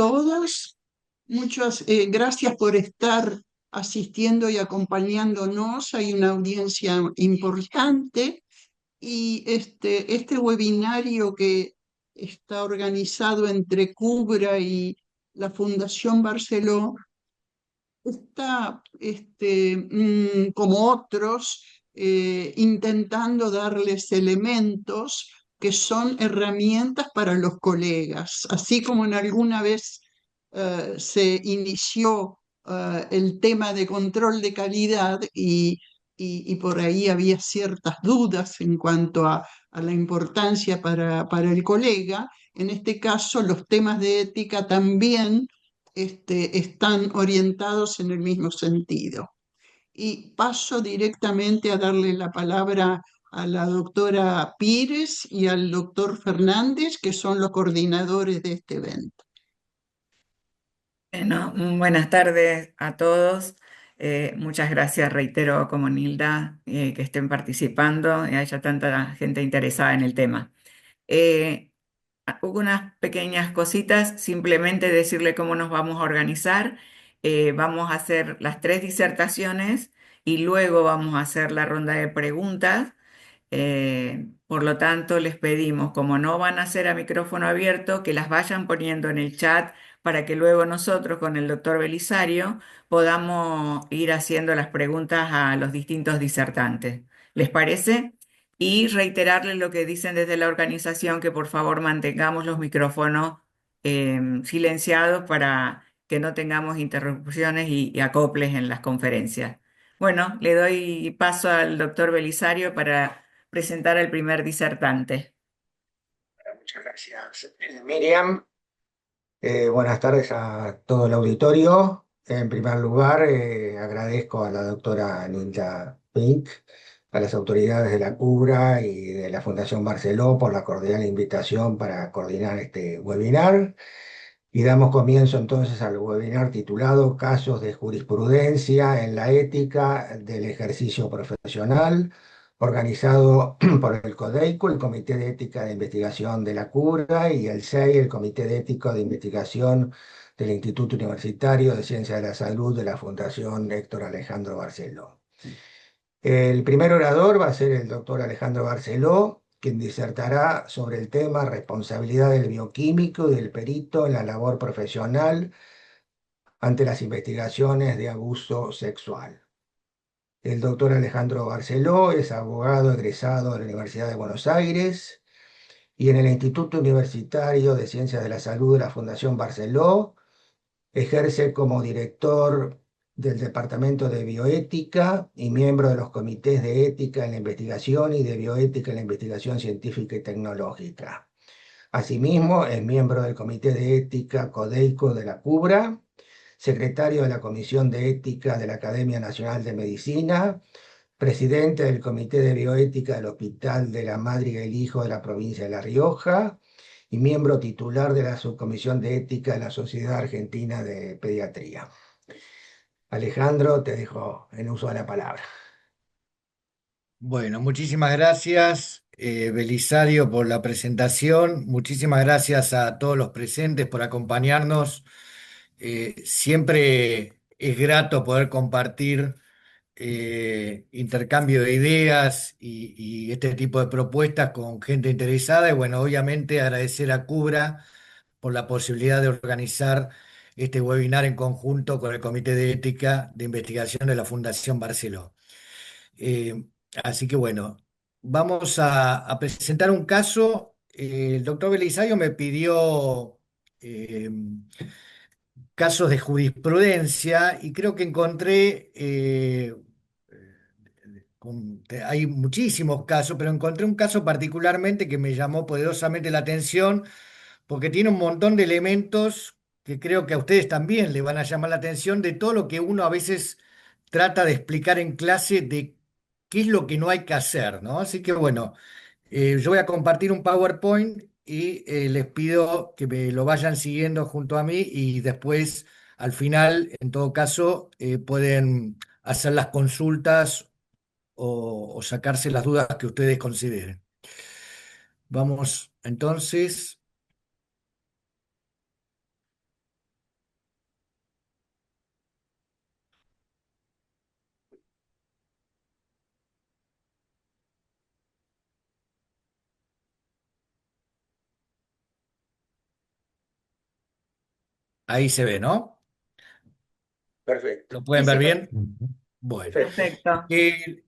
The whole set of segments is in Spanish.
todos. Muchas gracias por estar asistiendo y acompañándonos. Hay una audiencia importante y este webinario que está organizado entre Cubra y la Fundación Barceló está, como otros, intentando darles elementos que son herramientas para los colegas, así como en alguna vez se inició el tema de control de calidad y por ahí había ciertas dudas en cuanto a la importancia para el colega. En este caso, los temas de ética también están orientados en el mismo sentido. Y paso directamente a darle la palabra a la doctora Pires y al doctor Fernández, que son los coordinadores de este evento. Bueno, buenas tardes a todos. Muchas gracias, reitero, como Nilda, que estén participando y haya tanta gente interesada en el tema. Eh, Hubo unas pequeñas cositas, simplemente decirle cómo nos vamos a organizar. Vamos a hacer las tres disertaciones y luego vamos a hacer la ronda de preguntas. Por lo tanto, les pedimos, como no van a ser a micrófono abierto, que las vayan poniendo en el chat para que luego nosotros con el doctor Belisario podamos ir haciendo las preguntas a los distintos disertantes. ¿Les parece? Y reiterarles lo que dicen desde la organización, que por favor mantengamos los micrófonos silenciados para que no tengamos interrupciones y acoples en las conferencias. Bueno, le doy paso al doctor Belisario para presentar al primer disertante. Muchas gracias, Miriam. Buenas tardes a todo el auditorio. En primer lugar, agradezco a la doctora Nilda Pink, a las autoridades de la CUBRA y de la Fundación Barceló por la cordial invitación para coordinar este webinar. Y damos comienzo entonces al webinar titulado Casos de jurisprudencia en la ética del ejercicio profesional, organizado por el CODEICO, el Comité de Ética de Investigación de la CUBRA, y el CEI, el Comité de Ético de Investigación del Instituto Universitario de Ciencias de la Salud de la Fundación Héctor Alejandro Barceló. El primer orador va a ser el doctor Alejandro Barceló, quien disertará sobre el tema responsabilidad del bioquímico y del perito en la labor profesional ante las investigaciones de abuso sexual. El doctor Alejandro Barceló es abogado egresado de la Universidad de Buenos Aires y en el Instituto Universitario de Ciencias de la Salud de la Fundación Barceló ejerce como director del Departamento de Bioética y miembro de los comités de ética en la investigación y de bioética en la investigación científica y tecnológica. Asimismo, es miembro del Comité de Ética CODEICO de la CUBRA, secretario de la Comisión de Ética de la Academia Nacional de Medicina, presidente del Comité de Bioética del Hospital de la Madre y el Hijo de la provincia de La Rioja y miembro titular de la Subcomisión de Ética de la Sociedad Argentina de Pediatría. Alejandro, te dejo en uso de la palabra. Bueno, muchísimas gracias, Belisario, por la presentación. Muchísimas gracias a todos los presentes por acompañarnos. Siempre es grato poder compartir intercambio de ideas y este tipo de propuestas con gente interesada. Y bueno, obviamente agradecer a Cubra por la posibilidad de organizar este webinar en conjunto con el Comité de Ética de Investigación de la Fundación Barceló. Eh, Así que bueno, vamos a presentar un caso. El doctor Belisario me pidió casos de jurisprudencia y creo que encontré, hay muchísimos casos, pero encontré un caso particularmente que me llamó poderosamente la atención porque tiene un montón de elementos que creo que a ustedes también les van a llamar la atención de todo lo que uno a veces trata de explicar en clase de qué es lo que no hay que hacer, ¿no? Así que bueno, yo voy a compartir un PowerPoint y les pido que me lo vayan siguiendo junto a mí y después, al final, en todo caso, pueden hacer las consultas o sacarse las dudas que ustedes consideren. Vamos entonces. Ahí se ve, ¿no? Perfecto, ¿Lo Sí, pueden ver sí, bien? Bueno. perfecto. perfecto.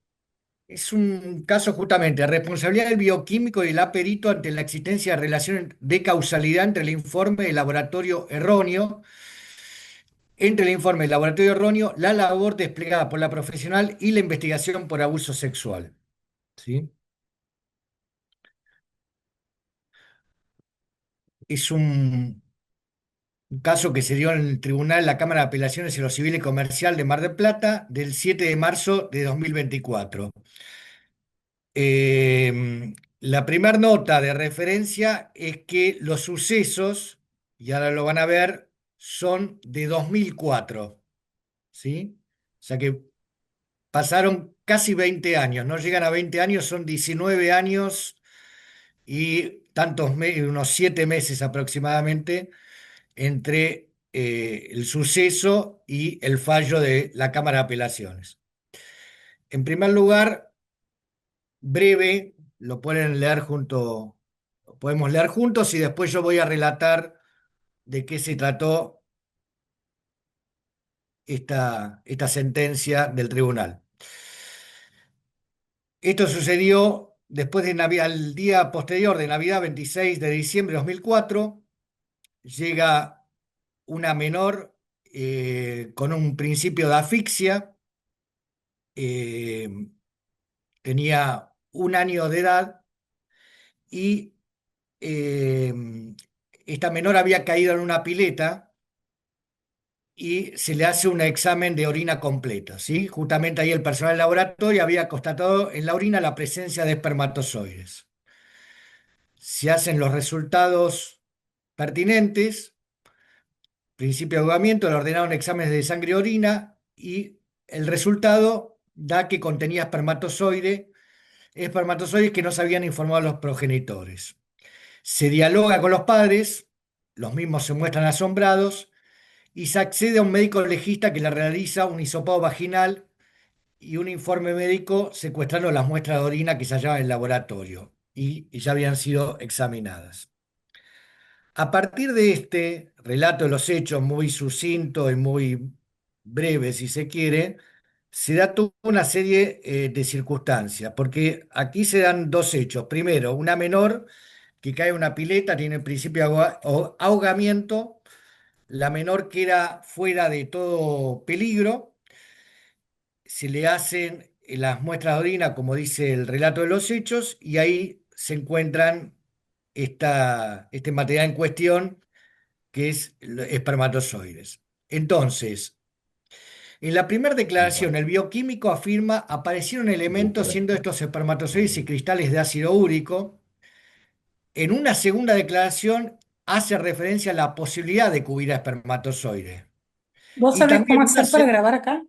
Es un caso justamente de responsabilidad del bioquímico y del aperito ante la existencia de relación de causalidad entre el informe del laboratorio erróneo, la labor desplegada por la profesional y la investigación por abuso sexual. ¿Sí? Es un caso que se dio en el Tribunal, la Cámara de Apelaciones en lo Civil y Comercial de Mar del Plata, del 7 de marzo de 2024. La primera nota de referencia es que los sucesos, y ahora lo van a ver, son de 2004, ¿sí? O sea que pasaron casi 20 años, no llegan a 20 años, son 19 años y unos 7 meses aproximadamente entre el suceso y el fallo de la Cámara de Apelaciones. En primer lugar, breve, lo podemos leer juntos y después yo voy a relatar de qué se trató esta sentencia del tribunal. Esto sucedió después de Navidad, al día posterior de Navidad, 26 de diciembre de 2004. Llega una menor con un principio de asfixia, eh, tenía 1 año de edad y eh, esta menor había caído en una pileta y se le hace un examen de orina completo, ¿sí? Justamente ahí el personal del laboratorio había constatado en la orina la presencia de espermatozoides. Se hacen los resultados pertinentes, principio de ahogamiento, le ordenaron exámenes de sangre y orina y el resultado da que contenía espermatozoides que no se habían informado a los progenitores. Se dialoga con los padres, los mismos se muestran asombrados y se accede a un médico legista que le realiza un hisopado vaginal y un informe médico secuestrando las muestras de orina que se hallaban en el laboratorio y ya habían sido examinadas. A partir de este relato de los hechos muy sucinto y muy breve, si se quiere, se da toda una serie de circunstancias, porque aquí se dan dos hechos. Primero, una menor que cae en una pileta, tiene el principio de ahogamiento, la menor queda fuera de todo peligro, se le hacen las muestras de orina, como dice el relato de los hechos, y ahí se encuentran este material en cuestión, que es espermatozoides. Entonces, en la primera declaración, el bioquímico afirma aparecieron elementos siendo estos espermatozoides y cristales de ácido úrico. En una segunda declaración hace referencia a la posibilidad de que hubiera espermatozoide. ¿Vos Y sabés cómo también hacer para grabar acá?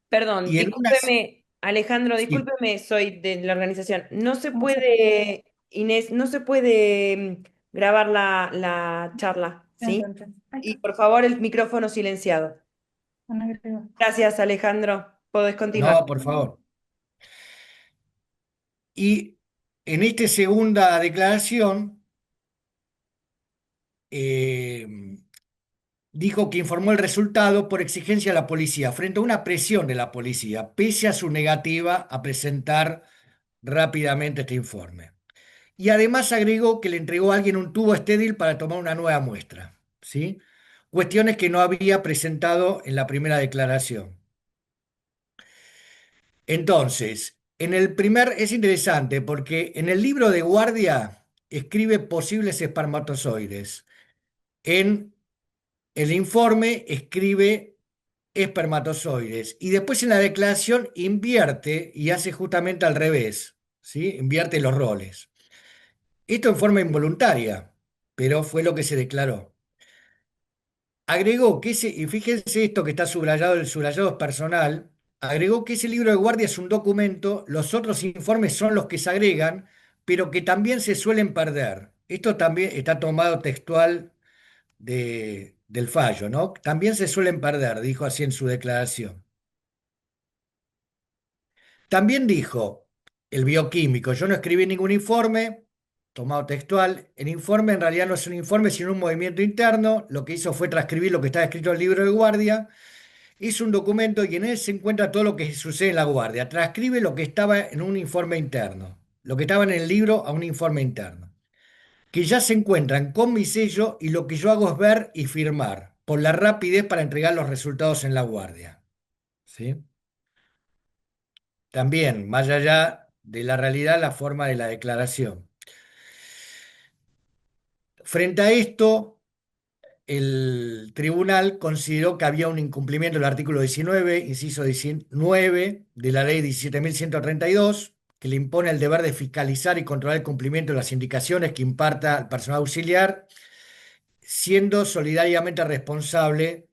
Perdón, y en una, discúlpeme, Alejandro, sí, discúlpeme, soy de la organización. No se ¿Cómo hacer? puede, Inés, no se puede grabar la charla, ¿sí? Ahí Y está. por favor, el micrófono silenciado. Ana Grego. Gracias, Alejandro. Podés continuar. no, por favor. Y en esta segunda declaración eh, dijo que informó el resultado por exigencia de la policía, frente a una presión de la policía, pese a su negativa a presentar rápidamente este informe. Y además agregó que le entregó a alguien un tubo estéril para tomar una nueva muestra, ¿sí? Cuestiones que no había presentado en la primera declaración. Entonces, es interesante porque en el libro de guardia escribe posibles espermatozoides. En el informe escribe espermatozoides y después en la declaración invierte y hace justamente al revés, ¿sí? Invierte los roles. Esto en forma involuntaria, pero fue lo que se declaró. Agregó que y fíjense esto que está subrayado, el subrayado es personal, agregó que ese libro de guardia es un documento, los otros informes son los que se agregan, pero que también se suelen perder. Esto también está tomado textual del fallo, ¿no? También se suelen perder, dijo así en su declaración. También dijo el bioquímico, yo no escribí ningún informe, tomado textual, el informe en realidad no es un informe, sino un movimiento interno. Lo que hizo fue transcribir lo que estaba escrito en el libro de guardia. Hizo un documento y en él se encuentra todo lo que sucede en la guardia. Transcribe lo que estaba en un informe interno, lo que estaba en el libro a un informe interno, que ya se encuentran con mi sello, y lo que yo hago es ver y firmar por la rapidez para entregar los resultados en la guardia. ¿Sí? También, más allá de la realidad, la forma de la declaración. Frente a esto, el tribunal consideró que había un incumplimiento del artículo 19, inciso 19 de la ley 17.132, que le impone el deber de fiscalizar y controlar el cumplimiento de las indicaciones que imparta al personal auxiliar, siendo solidariamente responsable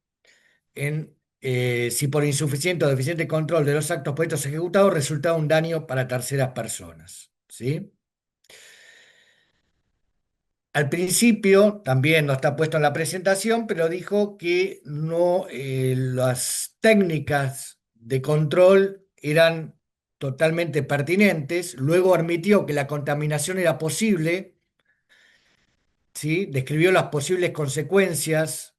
en si por insuficiente o deficiente control de los actos puestos ejecutados resulta un daño para terceras personas. ¿Sí? Al principio, también no está puesto en la presentación, pero dijo que no, las técnicas de control eran totalmente pertinentes. Luego admitió que la contaminación era posible, ¿sí? Describió las posibles consecuencias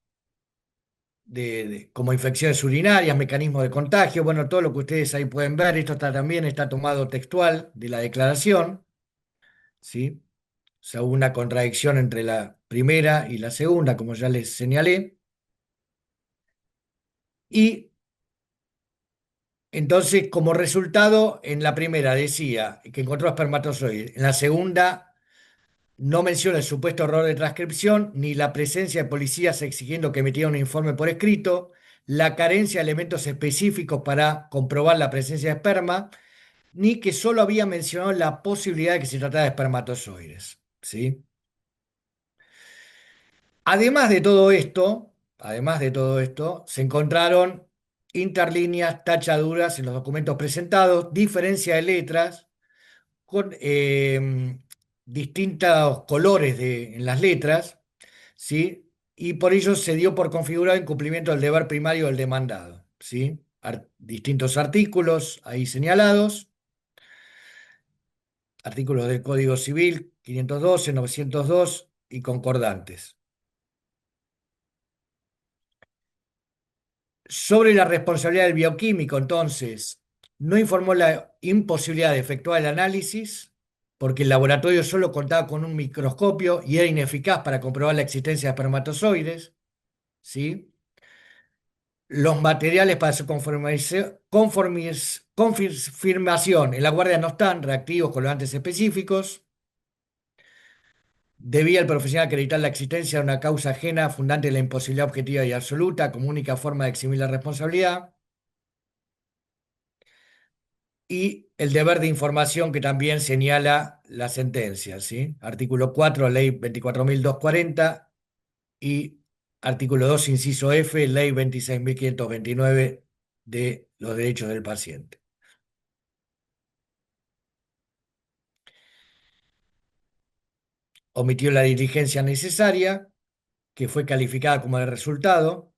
como infecciones urinarias, mecanismos de contagio, bueno, todo lo que ustedes ahí pueden ver. Esto también está tomado textual de la declaración, ¿sí? O sea, hubo una contradicción entre la primera y la segunda, como ya les señalé. Y entonces, como resultado, en la primera decía que encontró espermatozoides, en la segunda no menciona el supuesto error de transcripción, ni la presencia de policías exigiendo que emitiera un informe por escrito, la carencia de elementos específicos para comprobar la presencia de esperma, ni que solo había mencionado la posibilidad de que se tratara de espermatozoides. ¿Sí? Además de todo esto, se encontraron interlíneas, tachaduras en los documentos presentados, diferencia de letras, con distintos colores en las letras, ¿sí? Y por ello se dio por configurado incumplimiento del deber primario del demandado, ¿sí? Distintos artículos ahí señalados, artículos del Código Civil 512, 902 y concordantes. Sobre la responsabilidad del bioquímico, entonces, no informó la imposibilidad de efectuar el análisis porque el laboratorio solo contaba con un microscopio y era ineficaz para comprobar la existencia de espermatozoides, ¿sí? Los materiales para su confirmación en la guardia no están reactivos colorantes específicos. Debía el profesional acreditar la existencia de una causa ajena fundante de la imposibilidad objetiva y absoluta como única forma de eximir la responsabilidad. Y el deber de información que también señala la sentencia, ¿sí? Artículo 4, Ley 24.240 y artículo 2, inciso F, Ley 26.529 de los derechos del paciente. Omitió la diligencia necesaria, que fue calificada como el resultado,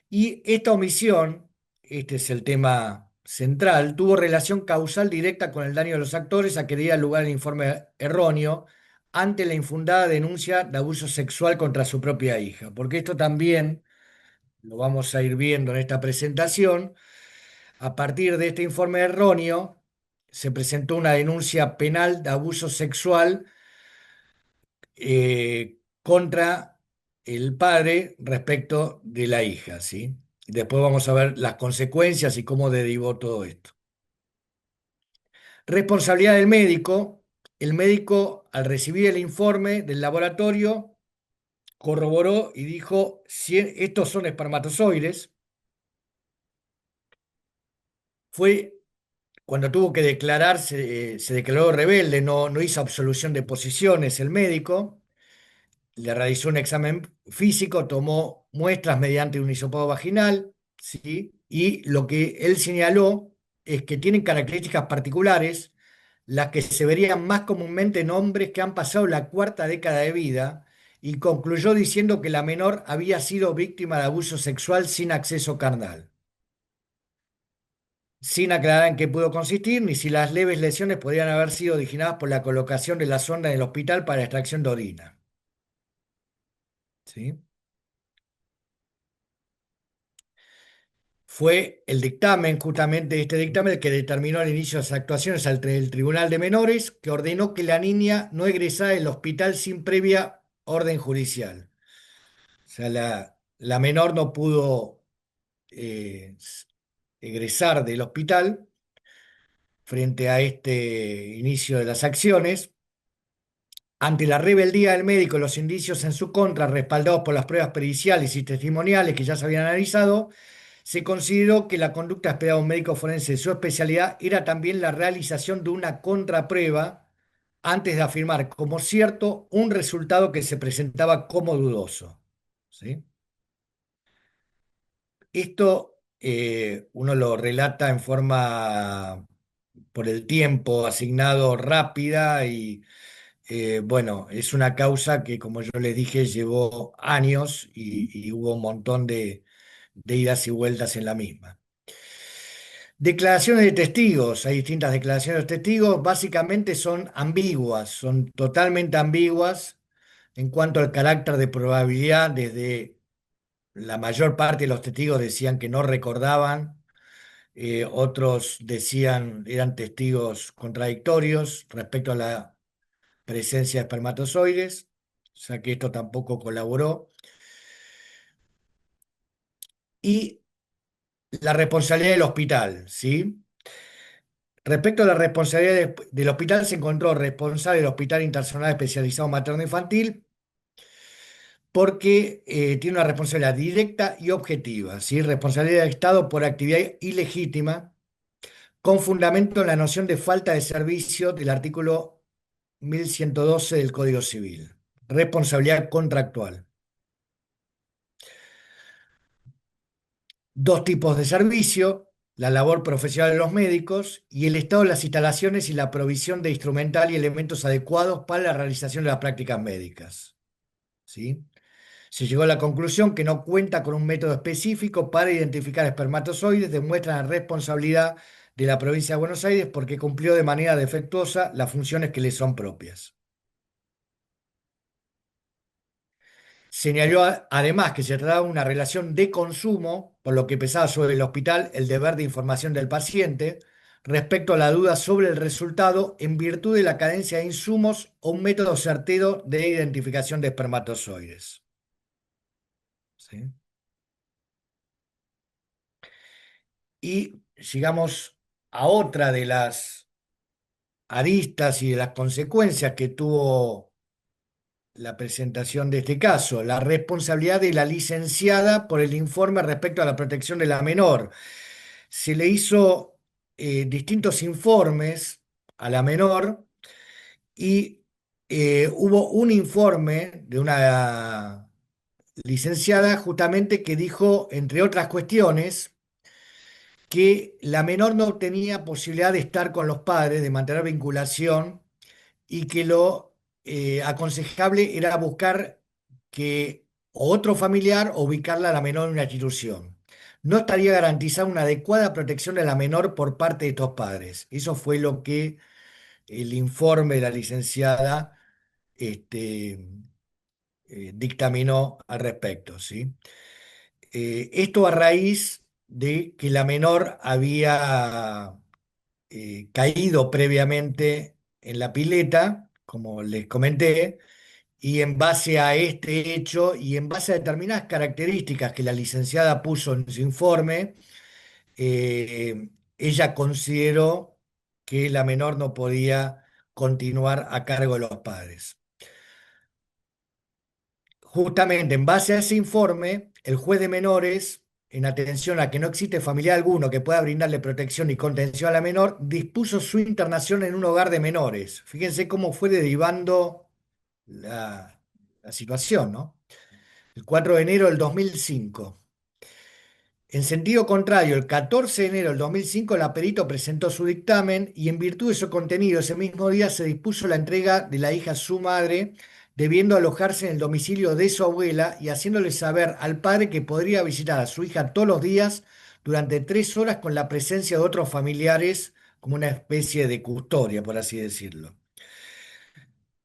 y esta omisión, este es el tema central, tuvo relación causal directa con el daño de los actores a que diera lugar el informe erróneo ante la infundada denuncia de abuso sexual contra su propia hija. Porque esto también lo vamos a ir viendo en esta presentación. A partir de este informe erróneo, se presentó una denuncia penal de abuso sexual contra el padre respecto de la hija, ¿sí? Después vamos a ver las consecuencias y cómo derivó todo esto. Responsabilidad del médico. El médico, al recibir el informe del laboratorio, corroboró y dijo: si estos son espermatozoides. Fue cuando tuvo que declararse, se declaró rebelde, no hizo absolución de posiciones el médico. Le realizó un examen físico, tomó muestras mediante un hisopado vaginal, ¿sí? Y lo que él señaló es que tienen características particulares, las que se verían más comúnmente en hombres que han pasado la cuarta década de vida, y concluyó diciendo que la menor había sido víctima de abuso sexual sin acceso carnal. sin aclarar en qué pudo consistir, ni si las leves lesiones podrían haber sido originadas por la colocación de la sonda en el hospital para extracción de orina. ¿Sí? Fue el dictamen, justamente este dictamen, el que determinó el inicio de las actuaciones ante el Tribunal de Menores, que ordenó que la niña no egresara del hospital sin previa orden judicial. O sea, la menor no pudo egresar del hospital frente a este inicio de las acciones. Ante la rebeldía del médico y los indicios en su contra, respaldados por las pruebas periciales y testimoniales que ya se habían analizado, se consideró que la conducta esperada de un médico forense de su especialidad era también la realización de una contraprueba antes de afirmar como cierto un resultado que se presentaba como dudoso. ¿Sí? Esto uno lo relata en forma, por el tiempo asignado, rápida y bueno, es una causa que, como yo les dije, llevó años y hubo un montón de idas y vueltas en la misma. Declaraciones de testigos, hay distintas declaraciones de testigos, básicamente son ambiguas, son totalmente ambiguas en cuanto al carácter de probabilidad. Desde la mayor parte de los testigos decían que no recordaban, otros decían, eran testigos contradictorios respecto a la presencia de espermatozoides, o sea que esto tampoco colaboró. Y la responsabilidad del hospital, ¿sí? Respecto a la responsabilidad del hospital, se encontró responsable del Hospital Internacional Especializado Materno-Infantil porque tiene una responsabilidad directa y objetiva, ¿sí? Responsabilidad del Estado por actividad ilegítima, con fundamento en la noción de falta de servicio del artículo 1112 del Código Civil. Responsabilidad contractual. Dos tipos de servicio: la labor profesional de los médicos y el estado de las instalaciones y la provisión de instrumental y elementos adecuados para la realización de las prácticas médicas. ¿Sí? Se llegó a la conclusión que no cuenta con un método específico para identificar espermatozoides, demuestra la responsabilidad de la provincia de Buenos Aires porque cumplió de manera defectuosa las funciones que le son propias. Señaló además que se trataba de una relación de consumo, por lo que pesaba sobre el hospital el deber de información del paciente respecto a la duda sobre el resultado en virtud de la carencia de insumos o un método certero de identificación de espermatozoides. ¿Sí? Y llegamos a otra de las aristas y de las consecuencias que tuvo la presentación de este caso: la responsabilidad de la licenciada por el informe respecto a la protección de la menor. Se le hizo distintos informes a la menor y hubo un informe de una licenciada justamente que dijo, entre otras cuestiones, que la menor no tenía posibilidad de estar con los padres, de mantener vinculación, y que lo aconsejable era buscar que otro familiar o ubicarla a la menor en una institución. No estaría garantizada una adecuada protección de la menor por parte de estos padres. Eso fue lo que el informe de la licenciada este, dictaminó al respecto, ¿sí? Esto a raíz de que la menor había caído previamente en la pileta, como les comenté, y en base a este hecho y en base a determinadas características que la licenciada puso en su informe, ella consideró que la menor no podía continuar a cargo de los padres. Justamente en base a ese informe, el juez de menores, en atención a que no existe familiar alguno que pueda brindarle protección y contención a la menor, dispuso su internación en un hogar de menores. Fíjense cómo fue derivando la situación, ¿no? El 4 de enero del 2005. En sentido contrario, el 14 de enero del 2005, la perito presentó su dictamen y en virtud de su contenido, ese mismo día se dispuso la entrega de la hija a su madre, debiendo alojarse en el domicilio de su abuela y haciéndole saber al padre que podría visitar a su hija todos los días durante 3 horas con la presencia de otros familiares como una especie de custodia, por así decirlo.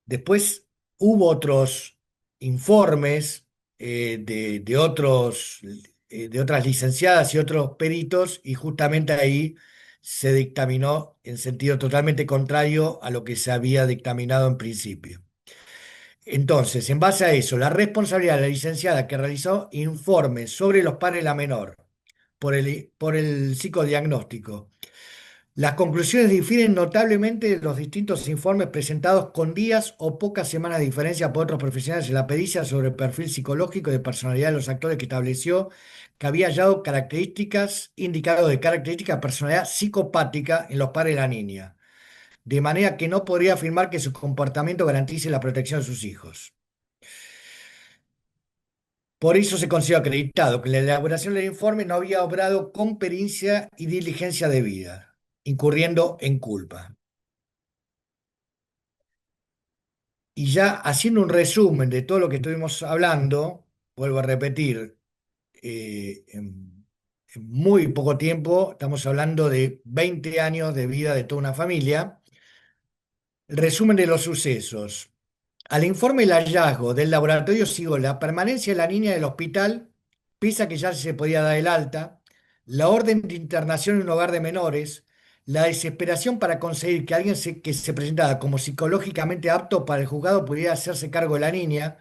Después hubo otros informes de otras licenciadas y otros peritos, y justamente ahí se dictaminó en sentido totalmente contrario a lo que se había dictaminado en principio. Entonces, en base a eso, la responsabilidad de la licenciada que realizó informes sobre los padres de la menor por el psicodiagnóstico. Las conclusiones difieren notablemente de los distintos informes presentados con días o pocas semanas de diferencia por otros profesionales en la pericia sobre el perfil psicológico y de personalidad de los actores, que estableció que había hallado indicado de características de personalidad psicopática en los padres de la niña, de manera que no podría afirmar que su comportamiento garantice la protección de sus hijos. Por eso se considera acreditado que la elaboración del informe no había obrado con pericia y diligencia debida, incurriendo en culpa. Y ya haciendo un resumen de todo lo que estuvimos hablando, vuelvo a repetir, en muy poco tiempo, estamos hablando de 20 años de vida de toda una familia. El resumen de los sucesos. Al informe del hallazgo del laboratorio siguió la permanencia de la niña en el hospital, pese a que ya se podía dar el alta, la orden de internación en un hogar de menores, la desesperación para conseguir que que se presentara como psicológicamente apto para el juzgado pudiera hacerse cargo de la niña,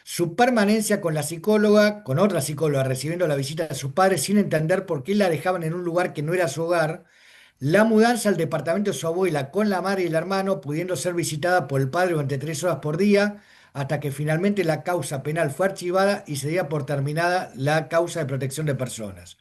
su permanencia con la psicóloga, con otra psicóloga, recibiendo la visita de sus padres sin entender por qué la dejaban en un lugar que no era su hogar, la mudanza al departamento de su abuela con la madre y el hermano, pudiendo ser visitada por el padre durante 3 horas por día, hasta que finalmente la causa penal fue archivada y se dio por terminada la causa de protección de personas.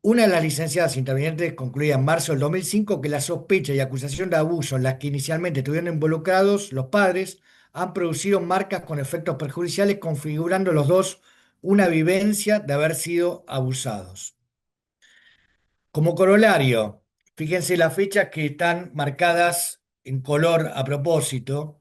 Una de las licenciadas intervinientes concluía en marzo del 2005 que la sospecha y acusación de abuso en las que inicialmente estuvieron involucrados los padres han producido marcas con efectos perjudiciales, configurando los dos una vivencia de haber sido abusados. Como corolario, fíjense las fechas que están marcadas en color a propósito.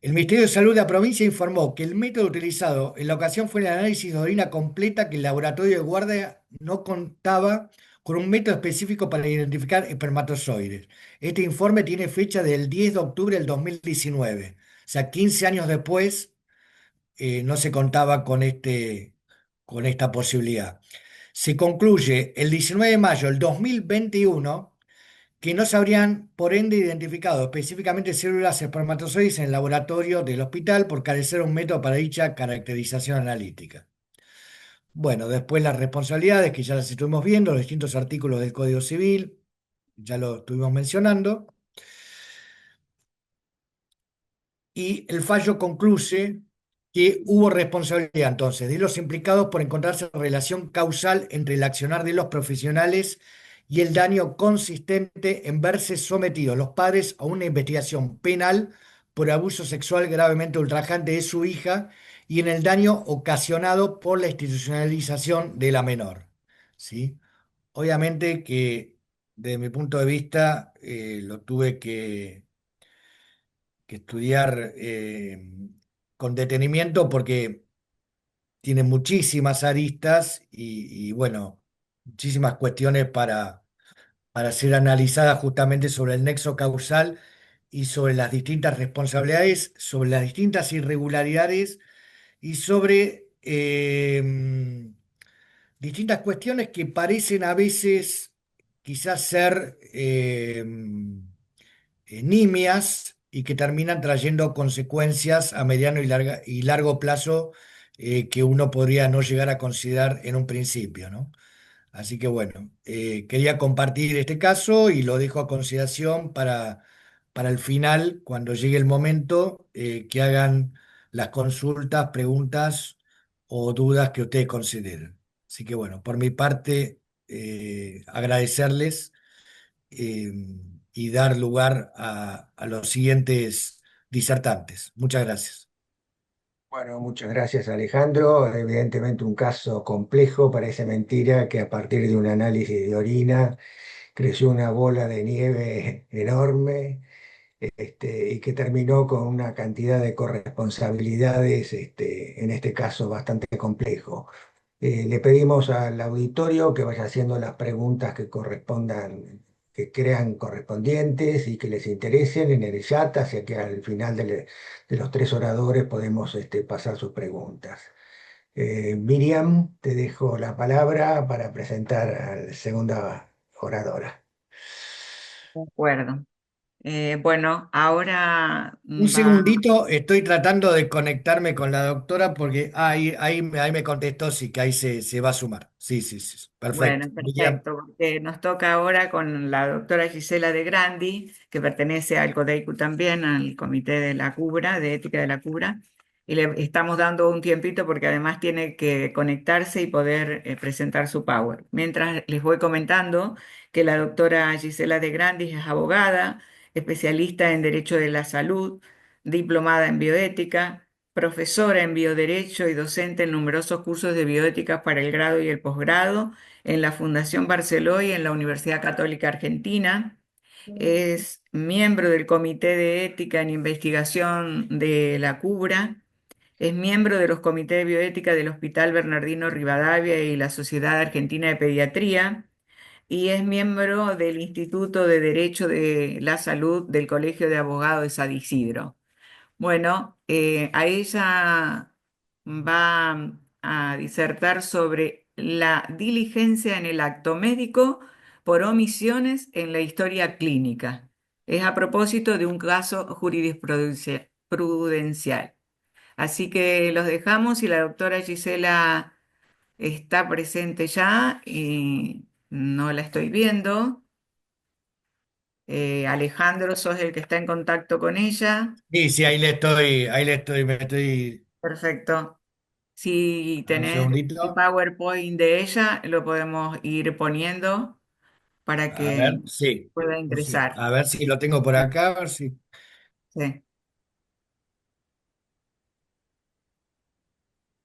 El Ministerio de Salud de la provincia informó que el método utilizado en la ocasión fue el análisis de orina completa, que el laboratorio de guardia no contaba con un método específico para identificar espermatozoides. Este informe tiene fecha del 10 de octubre del 2019, o sea, 15 años después no se contaba con esta posibilidad. Se concluye el 19 de mayo del 2021 que no se habrían, por ende, identificado específicamente células espermatozoides en el laboratorio del hospital por carecer de un método para dicha caracterización analítica. Bueno, después las responsabilidades, que ya las estuvimos viendo, los distintos artículos del Código Civil, ya lo estuvimos mencionando. Y el fallo concluye que hubo responsabilidad entonces de los implicados por encontrarse relación causal entre el accionar de los profesionales y el daño consistente en verse sometidos los padres a una investigación penal por abuso sexual gravemente ultrajante de su hija y en el daño ocasionado por la institucionalización de la menor. ¿Sí? Obviamente que desde mi punto de vista lo tuve que estudiar con detenimiento porque tiene muchísimas aristas y, bueno, muchísimas cuestiones para ser analizadas justamente sobre el nexo causal y sobre las distintas responsabilidades, sobre las distintas irregularidades y sobre distintas cuestiones que parecen a veces quizás ser nimias y que terminan trayendo consecuencias a mediano y largo plazo que uno podría no llegar a considerar en un principio, ¿no? Así que bueno, quería compartir este caso y lo dejo a consideración para el final, cuando llegue el momento, que hagan las consultas, preguntas o dudas que ustedes consideren. Así que bueno, por mi parte, agradecerles eh, y dar lugar a los siguientes disertantes. Muchas gracias. Bueno, muchas gracias Alejandro. Evidentemente un caso complejo, parece mentira que a partir de un análisis de orina creció una bola de nieve enorme, y que terminó con una cantidad de corresponsabilidades, en este caso bastante complejo. Le pedimos al auditorio que vaya haciendo las preguntas que correspondan, que crean correspondientes y que les interesen en el chat, hacia que al final de los tres oradores podemos pasar sus preguntas. Miriam, te dejo la palabra para presentar a la segunda oradora. De acuerdo. Bueno, ahora Un va. segundito, estoy tratando de conectarme con la doctora porque ahí me contestó, sí, que ahí se va a sumar. Sí, sí, sí. Perfecto. Bueno, Miriam. perfecto, porque nos toca ahora con la doctora Gisela De Grandi, que pertenece al CODEICU también, al Comité de la Cubra, de Ética de la Cubra, y le estamos dando un tiempito porque además tiene que conectarse y poder presentar su Power. Mientras les voy comentando que la doctora Gisela De Grandi es abogada, especialista en Derecho de la Salud, diplomada en bioética, profesora en bioderecho y docente en numerosos cursos de bioética para el grado y el posgrado en la Fundación Barceló y en la Universidad Católica Argentina. Es miembro del Comité de Ética en Investigación de la CUBRA. Es miembro de los comités de bioética del Hospital Bernardino Rivadavia y la Sociedad Argentina de Pediatría. Y es miembro del Instituto de Derecho de la Salud del Colegio de Abogados de San Isidro. Bueno, a ella va a disertar sobre la diligencia en el acto médico por omisiones en la historia clínica. Es a propósito de un caso jurisprudencial. Así que los dejamos y la doctora Gisela está presente ya y no la estoy viendo. Alejandro, sos el que está en contacto con ella. Sí, sí, me estoy. Perfecto. Si Un tenés segundito. el PowerPoint de ella, lo podemos ir poniendo para A que ver, sí. pueda Sí. ingresar. A ver si lo tengo por acá, a ver si. Sí,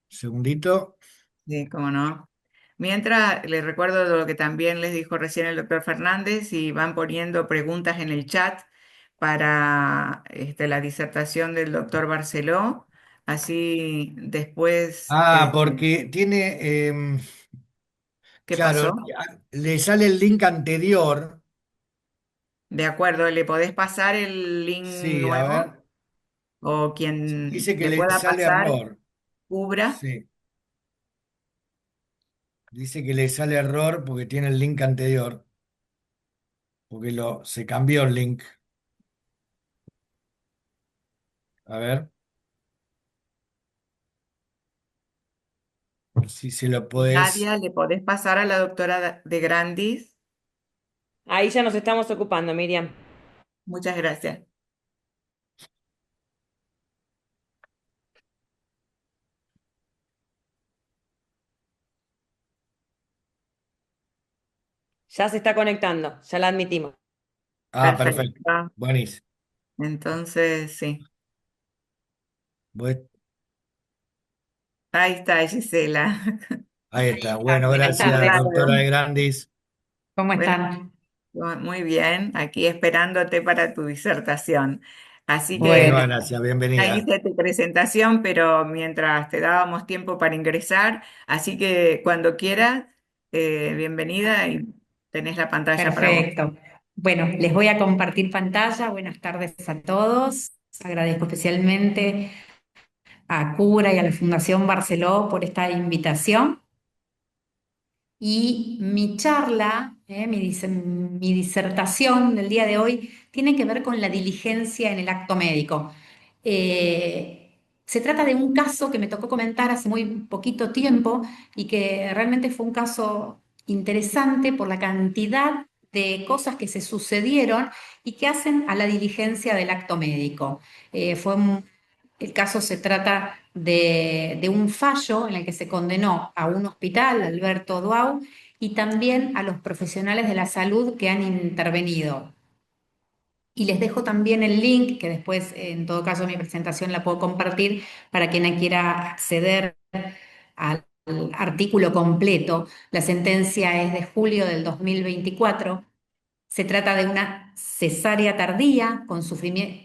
Segundito. sí, cómo no. Mientras, les recuerdo lo que también les dijo recién el doctor Fernández, y van poniendo preguntas en el chat para la disertación del doctor Barceló. Así después, Porque tiene, ¿qué claro, pasó? le sale el link anterior. De acuerdo, ¿le podés pasar el link Sí, a ver. nuevo? O quien Dice que le le pueda sale pasar, error. cubra. Sí. Dice que le sale error porque tiene el link anterior. Porque se cambió el link. A ver si se lo podés. Nadia, ¿le podés pasar a la doctora de Grandis? Ahí ya nos estamos ocupando, Miriam. Muchas gracias. Ya se está conectando, ya la admitimos. Perfecto. Perfecto. Buenísimo. Entonces, sí. Voy- Ahí está, Gisela. Ahí está. Bueno, Buenas gracias, tardes. doctora Claro. de Grandis. ¿Cómo Bueno, están? muy bien. Aquí esperándote para tu disertación. Así que Muchísimas Bueno, gracias. ya Bienvenida. hice tu presentación, pero mientras te dábamos tiempo para ingresar, así que cuando quieras, bienvenida y tenés la pantalla para vos. perfecto. Bueno, les voy a compartir pantalla. Buenas tardes a todos. Agradezco especialmente a Cura y a la Fundación Barceló por esta invitación. Y mi charla, mi disertación del día de hoy, tiene que ver con la diligencia en el acto médico. Se trata de un caso que me tocó comentar hace muy poquito tiempo y que realmente fue un caso interesante por la cantidad de cosas que se sucedieron y que hacen a la diligencia del acto médico. El caso se trata de un fallo en el que se condenó a un hospital, Alberto Duau, y también a los profesionales de la salud que han intervenido. Y les dejo también el link, que después, en todo caso, mi presentación la puedo compartir para quien quiera acceder al artículo completo. La sentencia es de julio del 2024. Se trata de una cesárea tardía,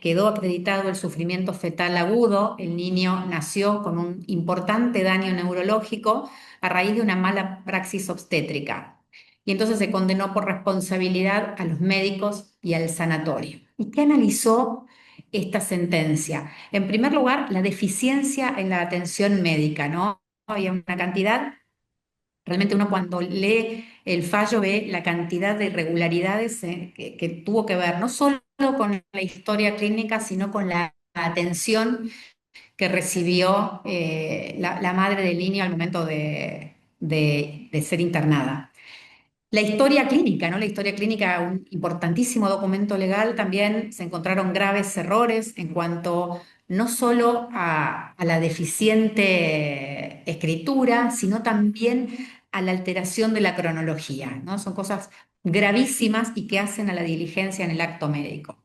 quedó acreditado el sufrimiento fetal agudo, el niño nació con un importante daño neurológico a raíz de una mala praxis obstétrica. Y entonces se condenó por responsabilidad a los médicos y al sanatorio. ¿Y qué analizó esta sentencia? En primer lugar, la deficiencia en la atención médica, ¿no? Había una cantidad. Realmente uno cuando lee el fallo ve la cantidad de irregularidades que tuvo que ver no solo con la historia clínica, sino con la atención que recibió la madre del niño al momento de ser internada. La historia clínica, ¿no? La historia clínica, un importantísimo documento legal, también se encontraron graves errores en cuanto no solo a la deficiente escritura, sino también a la alteración de la cronología, ¿no? Son cosas gravísimas y que hacen a la diligencia en el acto médico.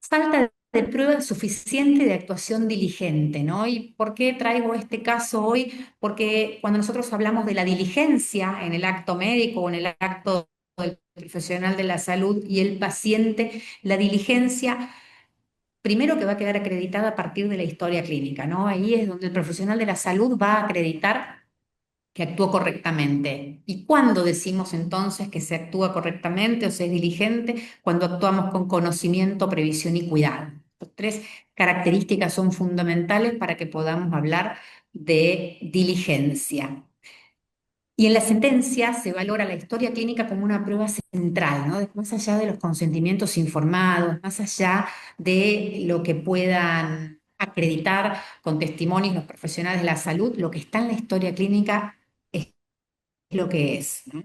Falta de prueba suficiente de actuación diligente, ¿no? ¿Y por qué traigo este caso hoy? Porque cuando nosotros hablamos de la diligencia en el acto médico o en el acto del profesional de la salud y el paciente, la diligencia, primero que va a quedar acreditada a partir de la historia clínica, ¿no? Ahí es donde el profesional de la salud va a acreditar que actuó correctamente. ¿Y cuándo decimos entonces que se actúa correctamente o se es diligente? Cuando actuamos con conocimiento, previsión y cuidado. Las tres características son fundamentales para que podamos hablar de diligencia. Y en la sentencia se valora la historia clínica como una prueba central, ¿no? Más allá de los consentimientos informados, más allá de lo que puedan acreditar con testimonios los profesionales de la salud, lo que está en la historia clínica es lo que es, ¿no?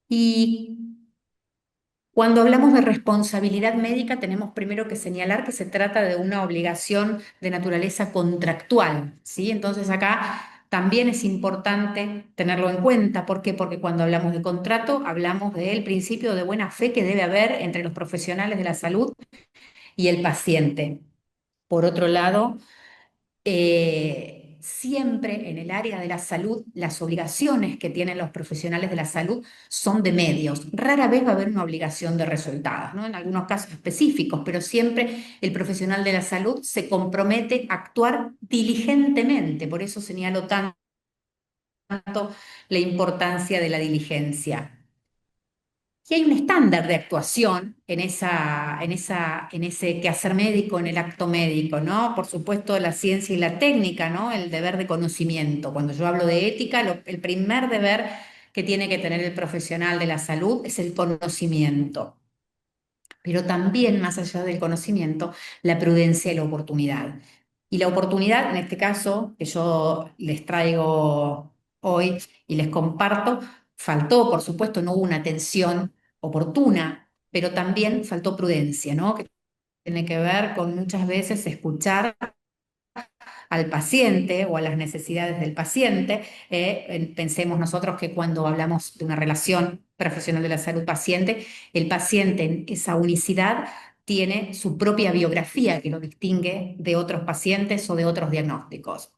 Y cuando hablamos de responsabilidad médica, tenemos primero que señalar que se trata de una obligación de naturaleza contractual, ¿sí? Entonces acá también es importante tenerlo en cuenta. ¿Por qué? Porque cuando hablamos de contrato, hablamos del principio de buena fe que debe haber entre los profesionales de la salud y el paciente. Por otro lado, siempre en el área de la salud, las obligaciones que tienen los profesionales de la salud son de medios. Rara vez va a haber una obligación de resultados, ¿no? En algunos casos específicos, pero siempre el profesional de la salud se compromete a actuar diligentemente. Por eso señalo tanto la importancia de la diligencia. Y hay un estándar de actuación en ese quehacer médico, en el acto médico, ¿no? Por supuesto, la ciencia y la técnica, ¿no? El deber de conocimiento. Cuando yo hablo de ética, el primer deber que tiene que tener el profesional de la salud es el conocimiento. Pero también, más allá del conocimiento, la prudencia y la oportunidad. Y la oportunidad, en este caso, que yo les traigo hoy y les comparto, faltó, por supuesto, no hubo una atención oportuna, pero también faltó prudencia, ¿no? Que tiene que ver con muchas veces escuchar al paciente o a las necesidades del paciente. Pensemos nosotros que cuando hablamos de una relación profesional de la salud-paciente, el paciente en esa unicidad tiene su propia biografía que lo distingue de otros pacientes o de otros diagnósticos.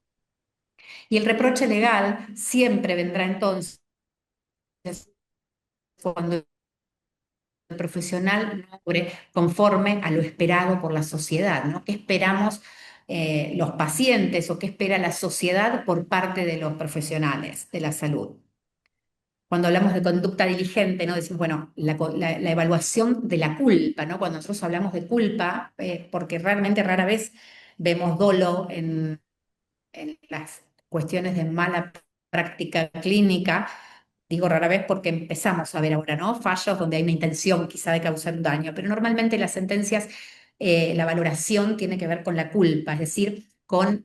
Y el reproche legal siempre vendrá entonces cuando el profesional no obre conforme a lo esperado por la sociedad, ¿no? ¿Qué esperamos los pacientes o qué espera la sociedad por parte de los profesionales de la salud? Cuando hablamos de conducta diligente, ¿no? Decimos, bueno, la evaluación de la culpa, ¿no? Cuando nosotros hablamos de culpa, porque realmente rara vez vemos dolo en las cuestiones de mala práctica clínica. Digo rara vez porque empezamos a ver ahora, ¿no? Fallos donde hay una intención quizá de causar un daño, pero normalmente las sentencias, la valoración tiene que ver con la culpa, es decir, con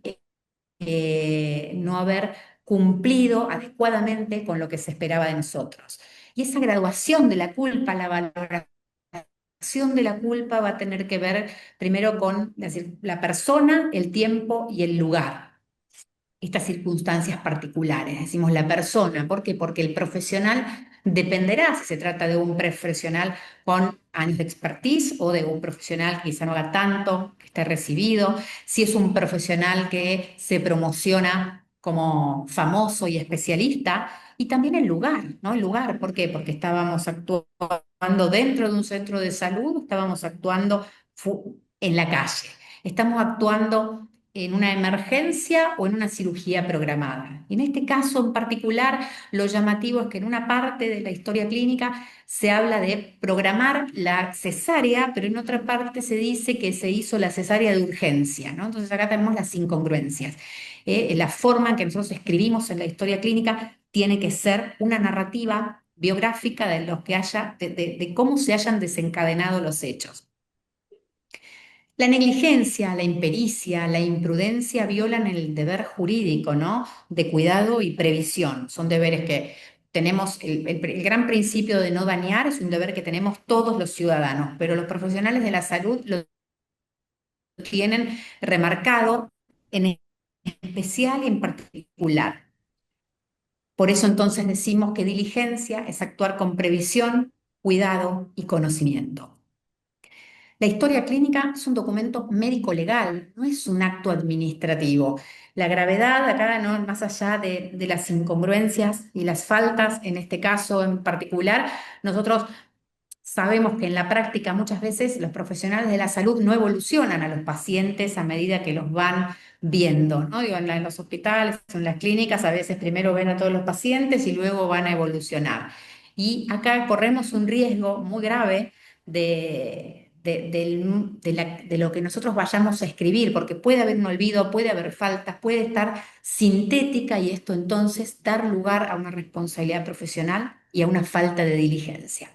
no haber cumplido adecuadamente con lo que se esperaba de nosotros. Y esa graduación de la culpa, la valoración de la culpa va a tener que ver primero con, es decir, la persona, el tiempo y el lugar. Estas circunstancias particulares, decimos la persona, ¿por qué? Porque el profesional dependerá si se trata de un profesional con años de expertise o de un profesional que quizá no haga tanto, que esté recibido, si es un profesional que se promociona como famoso y especialista, y también el lugar, ¿no? El lugar, ¿por qué? Porque estábamos actuando dentro de un centro de salud, estábamos actuando en la calle, estamos actuando en una emergencia o en una cirugía programada. Y en este caso en particular, lo llamativo es que en una parte de la historia clínica se habla de programar la cesárea, pero en otra parte se dice que se hizo la cesárea de urgencia, ¿no? Entonces acá tenemos las incongruencias. La forma en que nosotros escribimos en la historia clínica tiene que ser una narrativa biográfica de los que de cómo se hayan desencadenado los hechos. La negligencia, la impericia, la imprudencia violan el deber jurídico, ¿no? De cuidado y previsión. Son deberes que tenemos, el gran principio de no dañar es un deber que tenemos todos los ciudadanos, pero los profesionales de la salud lo tienen remarcado en especial y en particular. Por eso entonces decimos que diligencia es actuar con previsión, cuidado y conocimiento. La historia clínica es un documento médico-legal, no es un acto administrativo. La gravedad acá, ¿no? Más allá de las incongruencias y las faltas, en este caso en particular, nosotros sabemos que en la práctica muchas veces los profesionales de la salud no evolucionan a los pacientes a medida que los van viendo, ¿no? Digo, en los hospitales, en las clínicas, a veces primero ven a todos los pacientes y luego van a evolucionar. Y acá corremos un riesgo muy grave de lo que nosotros vayamos a escribir, porque puede haber un olvido, puede haber faltas, puede estar sintética y esto entonces dar lugar a una responsabilidad profesional y a una falta de diligencia.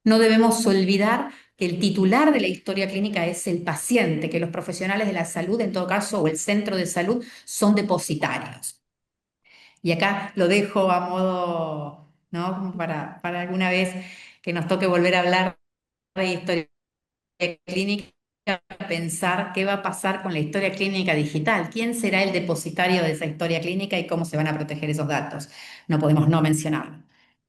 No debemos olvidar que el titular de la historia clínica es el paciente, que los profesionales de la salud, en todo caso, o el centro de salud, son depositarios. Y acá lo dejo a modo, ¿no? Como para alguna vez que nos toque volver a hablar de historia clínica, pensar qué va a pasar con la historia clínica digital, quién será el depositario de esa historia clínica y cómo se van a proteger esos datos. No podemos no mencionarlo.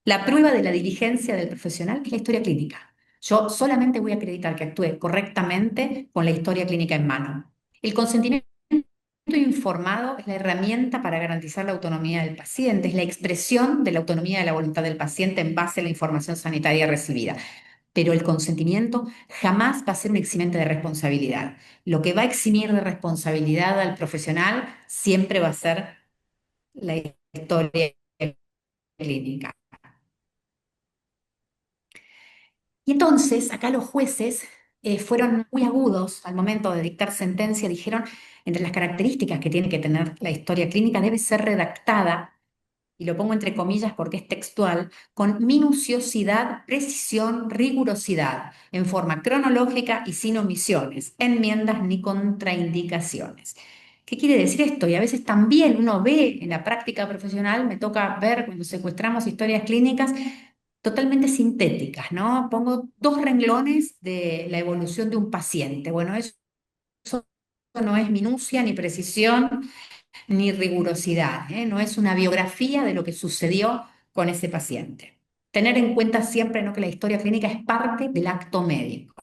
La prueba de la diligencia del profesional es la historia clínica. Yo solamente voy a acreditar que actúe correctamente con la historia clínica en mano. El consentimiento informado es la herramienta para garantizar la autonomía del paciente, es la expresión de la autonomía de la voluntad del paciente en base a la información sanitaria recibida. Pero el consentimiento jamás va a ser un eximente de responsabilidad. Lo que va a eximir de responsabilidad al profesional siempre va a ser la historia clínica. Y entonces, acá los jueces fueron muy agudos al momento de dictar sentencia, dijeron, entre las características que tiene que tener la historia clínica, debe ser redactada, y lo pongo entre comillas porque es textual, con minuciosidad, precisión, rigurosidad, en forma cronológica y sin omisiones, enmiendas ni contraindicaciones. ¿Qué quiere decir esto? Y a veces también uno ve en la práctica profesional, me toca ver cuando secuestramos historias clínicas, totalmente sintéticas, ¿no? Pongo 2 renglones de la evolución de un paciente. Bueno, eso no es minucia ni precisión ni rigurosidad, ¿eh? No es una biografía de lo que sucedió con ese paciente. Tener en cuenta siempre, ¿no?, que la historia clínica es parte del acto médico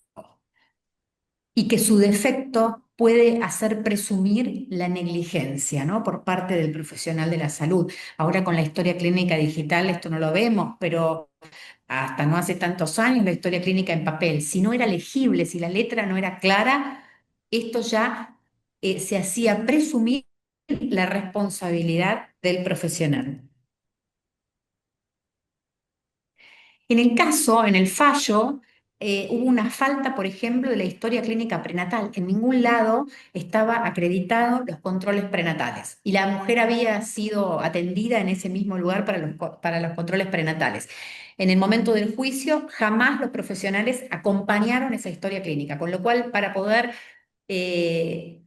y que su defecto puede hacer presumir la negligencia, ¿no?, por parte del profesional de la salud. Ahora con la historia clínica digital esto no lo vemos, pero hasta no hace tantos años la historia clínica en papel, si no era legible, si la letra no era clara, esto ya se hacía presumir la responsabilidad del profesional. En el caso, en el fallo, hubo una falta, por ejemplo, de la historia clínica prenatal. En ningún lado estaba acreditado los controles prenatales y la mujer había sido atendida en ese mismo lugar para los controles prenatales. En el momento del juicio, jamás los profesionales acompañaron esa historia clínica, con lo cual, para poder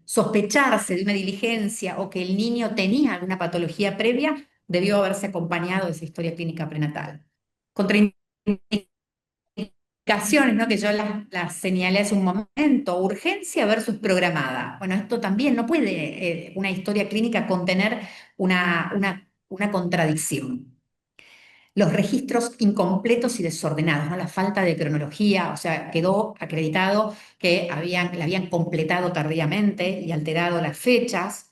sospecharse de una diligencia o que el niño tenía alguna patología previa, debió haberse acompañado de esa historia clínica prenatal. Contraindicaciones, ¿no?, que yo las señalé hace un momento: urgencia versus programada. Bueno, esto también no puede una historia clínica contener una contradicción. Los registros incompletos y desordenados, ¿no?, la falta de cronología, o sea, quedó acreditado que la habían completado tardíamente y alterado las fechas.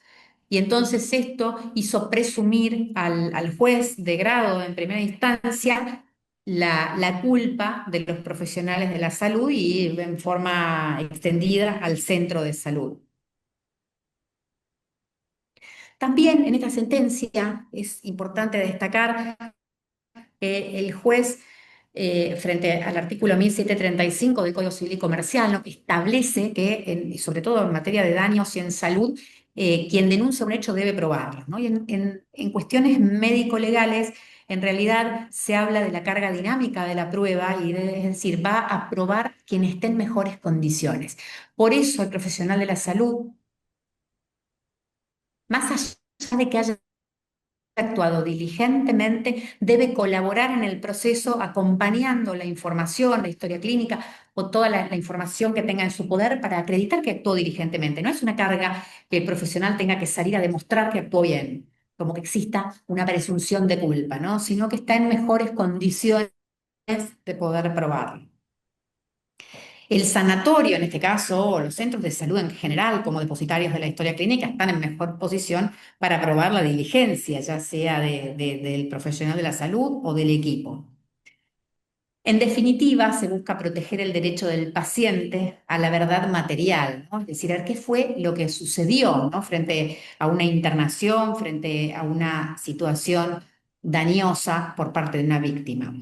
Y entonces esto hizo presumir al juez de grado en primera instancia la culpa de los profesionales de la salud y en forma extendida al centro de salud. También en esta sentencia es importante destacar que el juez, frente al artículo 1735 del Código Civil y Comercial, ¿no?, establece que, sobre todo en materia de daños y en salud, quien denuncia un hecho debe probarlo, ¿no? Y en cuestiones médico-legales, en realidad se habla de la carga dinámica de la prueba, y es decir, va a probar quien esté en mejores condiciones. Por eso el profesional de la salud, más allá de que haya actuado diligentemente, debe colaborar en el proceso acompañando la información, la historia clínica o toda la información que tenga en su poder para acreditar que actuó diligentemente. No es una carga que el profesional tenga que salir a demostrar que actuó bien, como que exista una presunción de culpa, ¿no? Sino que está en mejores condiciones de poder probarlo. El sanatorio, en este caso, o los centros de salud en general, como depositarios de la historia clínica, están en mejor posición para probar la diligencia, ya sea del profesional de la salud o del equipo. En definitiva, se busca proteger el derecho del paciente a la verdad material, ¿no? Es decir, a ver qué fue lo que sucedió, ¿no?, frente a una internación, frente a una situación dañosa por parte de una víctima.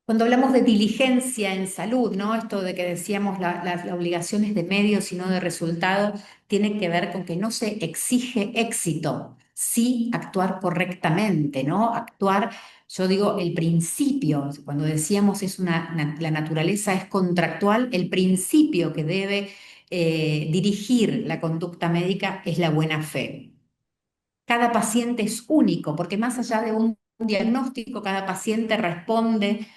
Cuando hablamos de diligencia en salud, ¿no?, esto de que decíamos las obligaciones de medios y no de resultado, tiene que ver con que no se exige éxito, sí actuar correctamente, ¿no? Actuar, yo digo, el principio, cuando decíamos la naturaleza es contractual, el principio que debe dirigir la conducta médica es la buena fe. Cada paciente es único, porque más allá de un diagnóstico, cada paciente responde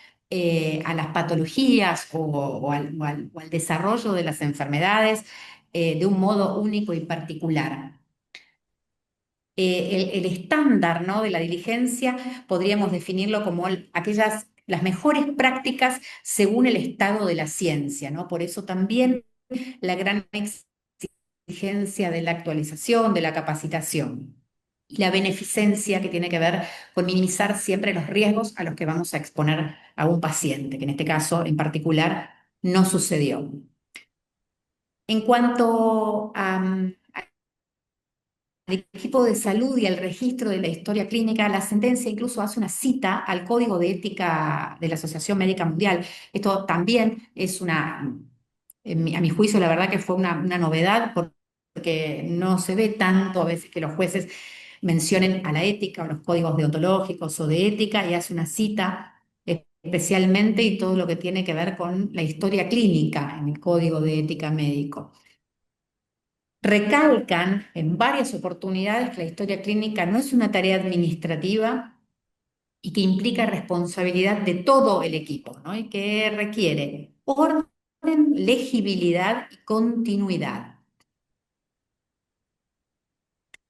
a las patologías o al desarrollo de las enfermedades de un modo único y particular. El estándar, ¿no?, de la diligencia podríamos definirlo como las mejores prácticas según el estado de la ciencia, ¿no? Por eso también la gran exigencia de la actualización, de la capacitación. Y la beneficencia, que tiene que ver con minimizar siempre los riesgos a los que vamos a exponer a un paciente, que en este caso en particular no sucedió. En cuanto al equipo de salud y al registro de la historia clínica, la sentencia incluso hace una cita al Código de Ética de la Asociación Médica Mundial. Esto también es a mi juicio, la verdad que fue una novedad, porque no se ve tanto a veces que los jueces mencionen a la ética o los códigos deontológicos o de ética, y hace una cita especialmente y todo lo que tiene que ver con la historia clínica en el Código de Ética Médico. Recalcan en varias oportunidades que la historia clínica no es una tarea administrativa y que implica responsabilidad de todo el equipo, ¿no?, y que requiere orden, legibilidad y continuidad.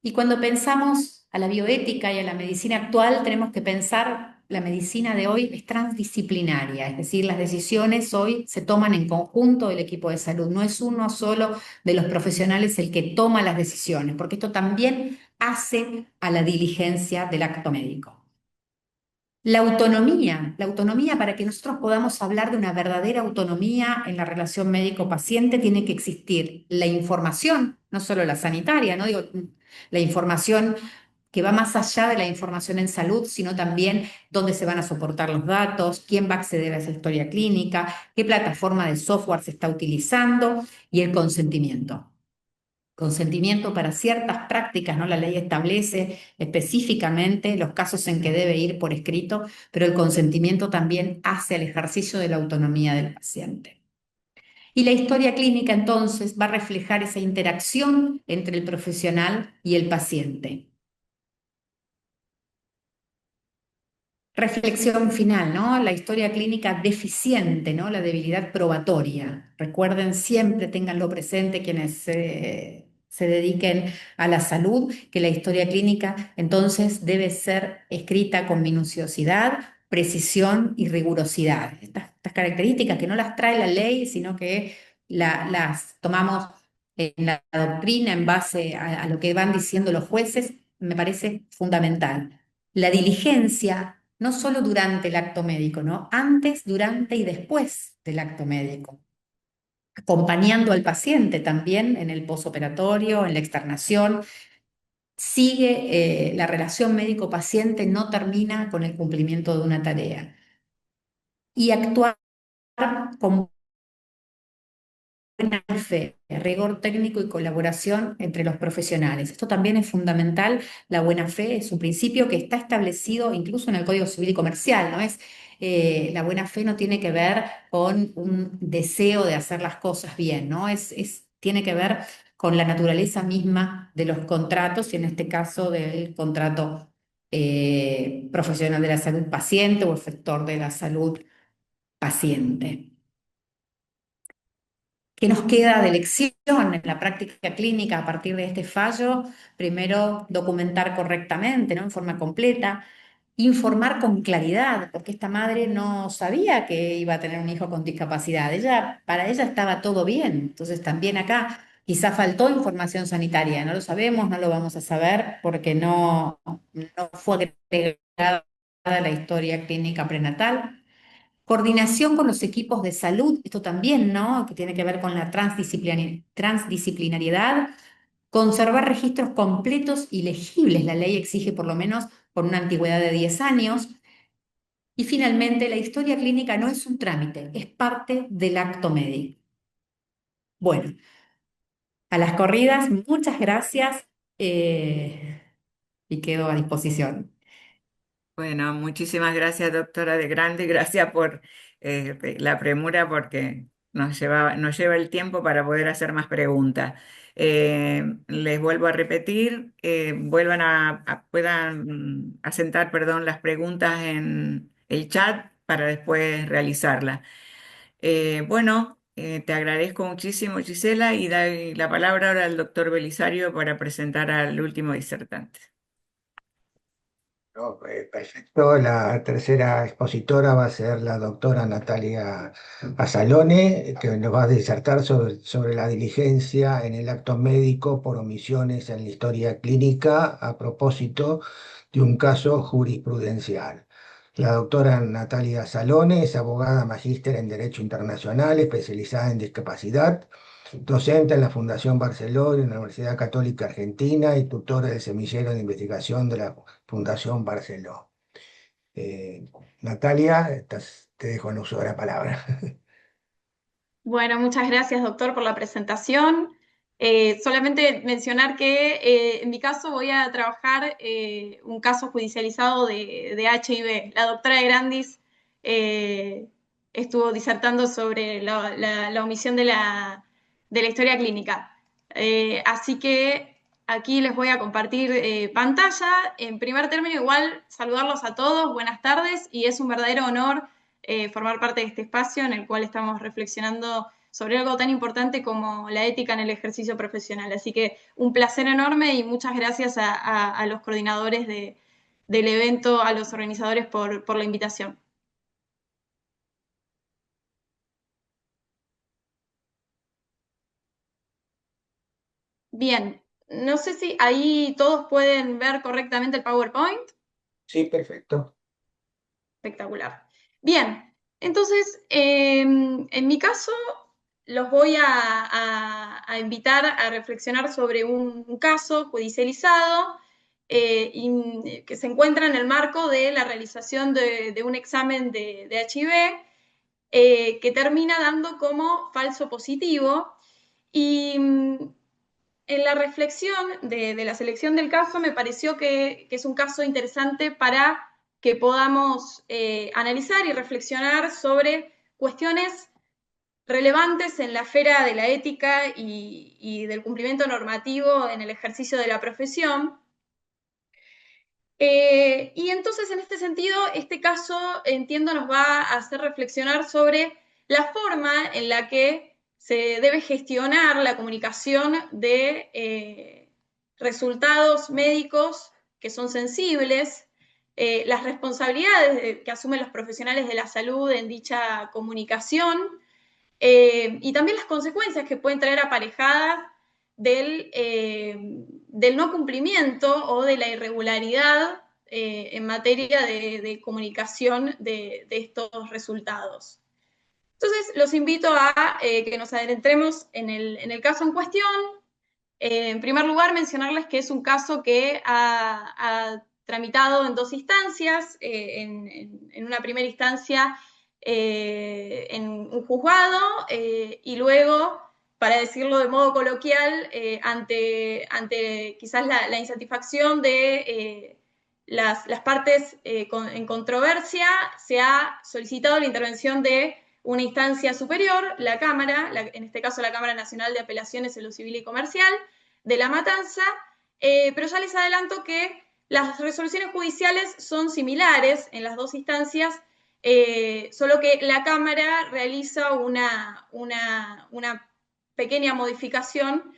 Y cuando pensamos a la bioética y a la medicina actual, tenemos que pensar, la medicina de hoy es transdisciplinaria, es decir, las decisiones hoy se toman en conjunto del equipo de salud, no es uno solo de los profesionales el que toma las decisiones, porque esto también hace a la diligencia del acto médico. La autonomía, para que nosotros podamos hablar de una verdadera autonomía en la relación médico-paciente, tiene que existir la información, no solo la sanitaria, no digo la información que va más allá de la información en salud, sino también dónde se van a soportar los datos, quién va a acceder a esa historia clínica, qué plataforma de software se está utilizando, y el consentimiento. Consentimiento para ciertas prácticas, ¿no? La ley establece específicamente los casos en que debe ir por escrito, pero el consentimiento también hace el ejercicio de la autonomía del paciente. Y la historia clínica entonces va a reflejar esa interacción entre el profesional y el paciente. Reflexión final, ¿no? La historia clínica deficiente, ¿no? La debilidad probatoria. Recuerden siempre, ténganlo presente quienes se dediquen a la salud, que la historia clínica entonces debe ser escrita con minuciosidad, precisión y rigurosidad. Estas características que no las trae la ley, sino que las tomamos en la doctrina en base a lo que van diciendo los jueces, me parece fundamental. La diligencia, no solo durante el acto médico, ¿no? Antes, durante y después del acto médico. Acompañando al paciente también en el posoperatorio, en la externación. Sigue la relación médico-paciente, no termina con el cumplimiento de una tarea. Y actuar con buena fe, rigor técnico y colaboración entre los profesionales. Esto también es fundamental. La buena fe es un principio que está establecido incluso en el Código Civil y Comercial, ¿no? La buena fe no tiene que ver con un deseo de hacer las cosas bien, ¿no? Tiene que ver con la naturaleza misma de los contratos y en este caso del contrato profesional de la salud paciente o efector de la salud paciente. ¿Qué nos queda de lección en la práctica clínica a partir de este fallo? Primero, documentar correctamente, ¿no? En forma completa, informar con claridad, porque esta madre no sabía que iba a tener un hijo con discapacidad. Para ella estaba todo bien. Entonces también acá quizá faltó información sanitaria. No lo sabemos, no lo vamos a saber porque no fue agregada a la historia clínica prenatal. Coordinación con los equipos de salud, esto también, ¿no? Que tiene que ver con la transdisciplinariedad. Conservar registros completos y legibles. La ley exige por lo menos por una antigüedad de 10 años. Y finalmente, la historia clínica no es un trámite, es parte del acto médico. Bueno, a las corridas, muchas gracias y quedo a disposición. Bueno, muchísimas gracias, doctora de Grande, gracias por la premura porque nos lleva el tiempo para poder hacer más preguntas. Les vuelvo a repetir, puedan asentar, perdón, las preguntas en el chat para después realizarlas. Te agradezco muchísimo, Gisela, y doy la palabra ahora al doctor Belisario para presentar al último disertante. No, perfecto. La tercera expositora va a ser la doctora Natalia Asalone, que nos va a disertar sobre la diligencia en el acto médico por omisiones en la historia clínica a propósito de un caso jurisprudencial. La doctora Natalia Asalone es abogada magíster en Derecho Internacional, especializada en discapacidad, docente en la Fundación Barceló y en la Universidad Católica Argentina y tutora del semillero de investigación de la Fundación Barceló. Natalia, te dejo el uso de la palabra. Bueno, muchas gracias, doctor, por la presentación. Solamente mencionar que en mi caso voy a trabajar un caso judicializado de HIV. La doctora de Grandis estuvo disertando sobre la omisión de la historia clínica. Así que aquí les voy a compartir pantalla. En primer término, igual saludarlos a todos, buenas tardes, y es un verdadero honor formar parte de este espacio en el cual estamos reflexionando sobre algo tan importante como la ética en el ejercicio profesional. Así que un placer enorme y muchas gracias a los coordinadores del evento, a los organizadores por la invitación. Bien, no sé si ahí todos pueden ver correctamente el PowerPoint. Sí, perfecto. Espectacular. Bien, entonces, en mi caso, los voy a invitar a reflexionar sobre un caso judicializado que se encuentra en el marco de la realización de un examen de HIV que termina dando como falso positivo. Y en la reflexión de la selección del caso me pareció que es un caso interesante para que podamos analizar y reflexionar sobre cuestiones relevantes en la esfera de la ética y del cumplimiento normativo en el ejercicio de la profesión. Y entonces, en este sentido, este caso, entiendo, nos va a hacer reflexionar sobre la forma en la que se debe gestionar la comunicación de resultados médicos que son sensibles, las responsabilidades que asumen los profesionales de la salud en dicha comunicación, y también las consecuencias que pueden traer aparejadas del no cumplimiento o de la irregularidad en materia de comunicación de estos resultados. Entonces, los invito a que nos adentremos en el caso en cuestión. En primer lugar, mencionarles que es un caso que ha tramitado en 2 instancias, en una primera instancia en un juzgado y luego, para decirlo de modo coloquial, ante quizás la insatisfacción de las partes en controversia, se ha solicitado la intervención de una instancia superior, la Cámara, en este caso la Cámara Nacional de Apelaciones en lo Civil y Comercial, de La Matanza, pero ya les adelanto que las resoluciones judiciales son similares en las 2 instancias, solo que la Cámara realiza una pequeña modificación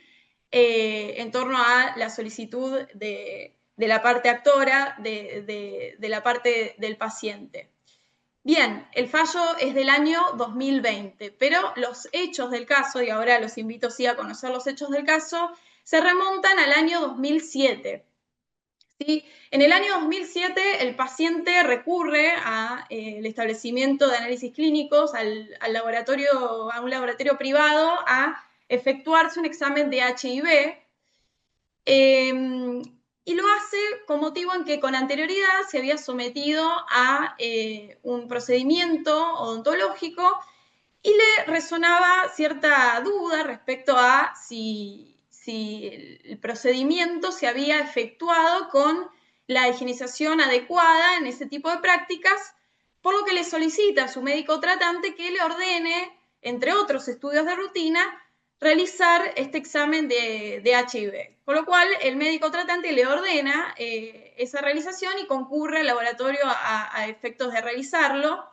en torno a la solicitud de la parte actora, de la parte del paciente. Bien, el fallo es del año 2020, pero los hechos del caso, y ahora los invito sí a conocer los hechos del caso, se remontan al año 2007. ¿Sí? En el año 2007 el paciente recurre al establecimiento de análisis clínicos, a un laboratorio privado, a efectuarse un examen de HIV. Y lo hace con motivo en que con anterioridad se había sometido a un procedimiento odontológico y le resonaba cierta duda respecto a si el procedimiento se había efectuado con la higienización adecuada en ese tipo de prácticas, por lo que le solicita a su médico tratante que le ordene, entre otros estudios de rutina, realizar este examen de HIV. Con lo cual, el médico tratante le ordena esa realización y concurre al laboratorio a efectos de realizarlo.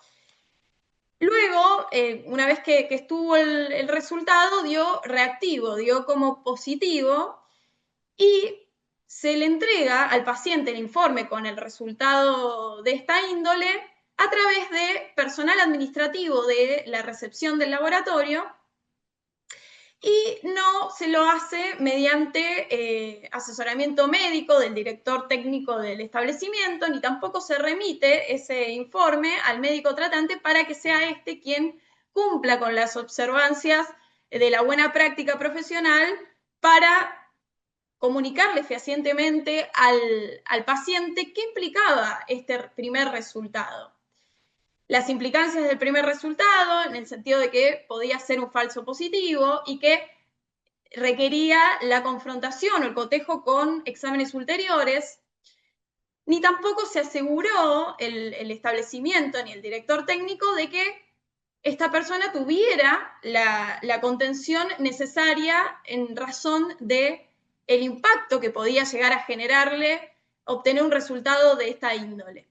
Luego, una vez que estuvo el resultado, dio reactivo, dio como positivo, y se le entrega al paciente el informe con el resultado de esta índole a través de personal administrativo de la recepción del laboratorio, y no se lo hace mediante asesoramiento médico del director técnico del establecimiento, ni tampoco se remite ese informe al médico tratante para que sea este quien cumpla con las observancias de la buena práctica profesional para comunicarle fehacientemente al paciente qué implicaba este primer resultado. Las implicancias del primer resultado, en el sentido de que podía ser un falso positivo y que requería la confrontación o el cotejo con exámenes ulteriores, ni tampoco se aseguró el establecimiento ni el director técnico de que esta persona tuviera la contención necesaria en razón de el impacto que podía llegar a generarle obtener un resultado de esta índole.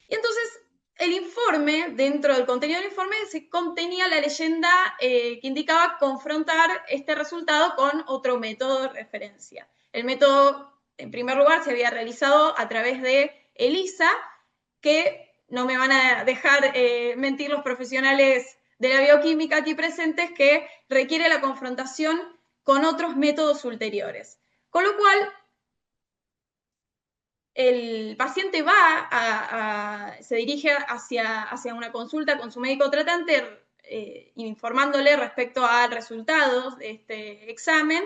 Y entonces, el informe, dentro del contenido del informe, se contenía la leyenda que indicaba confrontar este resultado con otro método de referencia. El método, en primer lugar, se había realizado a través de ELISA, que no me van a dejar mentir los profesionales de la bioquímica aquí presentes, que requiere la confrontación con otros métodos ulteriores. Con lo cual, el paciente se dirige hacia una consulta con su médico tratante, informándole respecto al resultado de este examen,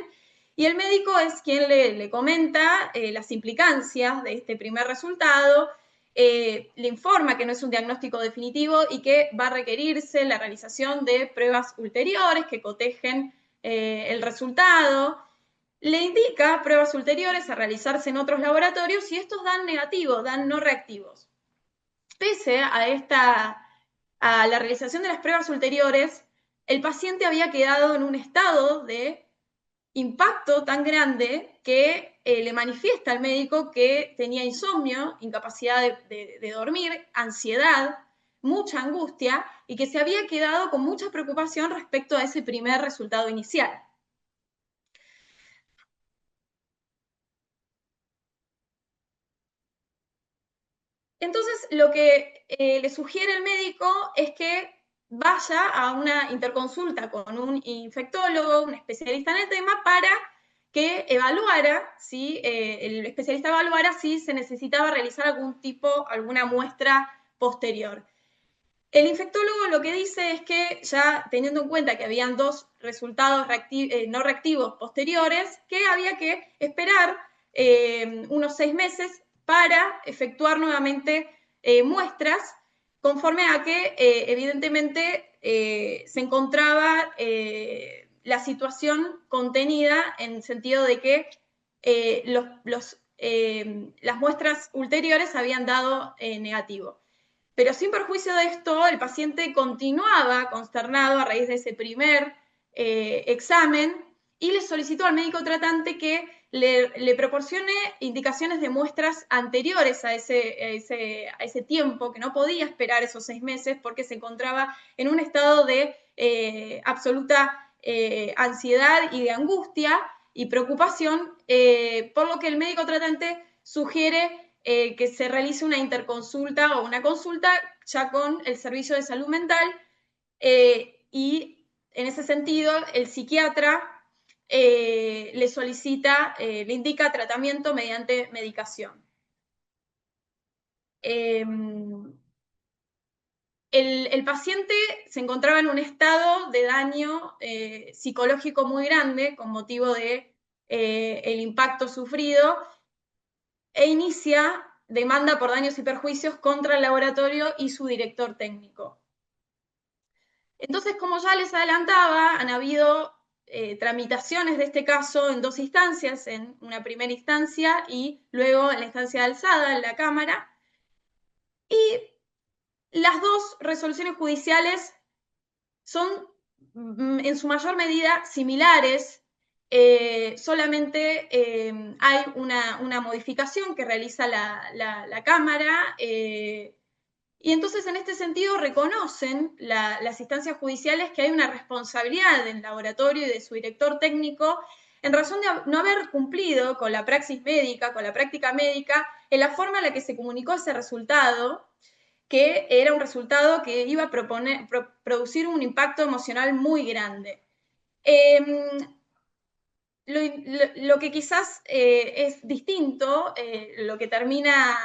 y el médico es quien le comenta las implicancias de este primer resultado, le informa que no es un diagnóstico definitivo y que va a requerirse la realización de pruebas ulteriores que cotejen el resultado. Le indica pruebas ulteriores a realizarse en otros laboratorios y estos dan negativos, dan no reactivos. Pese a la realización de las pruebas ulteriores, el paciente había quedado en un estado de impacto tan grande que le manifiesta al médico que tenía insomnio, incapacidad de dormir, ansiedad, mucha angustia, y que se había quedado con mucha preocupación respecto a ese primer resultado inicial. Entonces, lo que le sugiere el médico es que vaya a una interconsulta con un infectólogo, un especialista en el tema, para que evaluara, el especialista evaluara si se necesitaba realizar alguna muestra posterior. El infectólogo lo que dice es que, ya teniendo en cuenta que habían 2 resultados no reactivos posteriores, que había que esperar unos 6 meses para efectuar nuevamente muestras, conforme a que evidentemente se encontraba la situación contenida, en el sentido de que las muestras ulteriores habían dado negativo. Pero sin perjuicio de esto, el paciente continuaba consternado a raíz de ese primer examen, y le solicitó al médico tratante que le proporcione indicaciones de muestras anteriores a ese tiempo, que no podía esperar esos 6 meses porque se encontraba en un estado de absoluta ansiedad y de angustia y preocupación, por lo que el médico tratante sugiere que se realice una interconsulta o una consulta ya con el servicio de salud mental, y en ese sentido el psiquiatra le solicita, le indica tratamiento mediante medicación. El paciente se encontraba en un estado de daño psicológico muy grande con motivo de el impacto sufrido, e inicia demanda por daños y perjuicios contra el laboratorio y su director técnico. Entonces, como ya les adelantaba, han habido tramitaciones de este caso en 2 instancias, en una primera instancia y luego en la instancia de alzada en la Cámara, y las 2 resoluciones judiciales son en su mayor medida similares. Solamente hay una modificación que realiza la Cámara, y entonces en este sentido reconocen las instancias judiciales que hay una responsabilidad del laboratorio y de su director técnico en razón de no haber cumplido con la praxis médica, con la práctica médica, en la forma en la que se comunicó ese resultado, que era un resultado que iba a producir un impacto emocional muy grande. Lo que quizás es distinto, lo que termina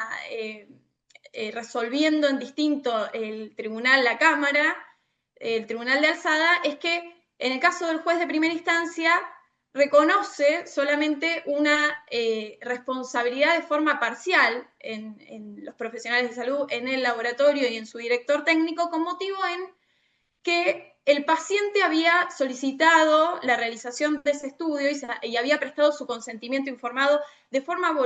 resolviendo en distinto el tribunal, la Cámara, el tribunal de alzada, es que en el caso del juez de primera instancia reconoce solamente una responsabilidad de forma parcial en los profesionales de salud, en el laboratorio y en su director técnico, con motivo en que el paciente había solicitado la realización de ese estudio y había prestado su consentimiento informado de forma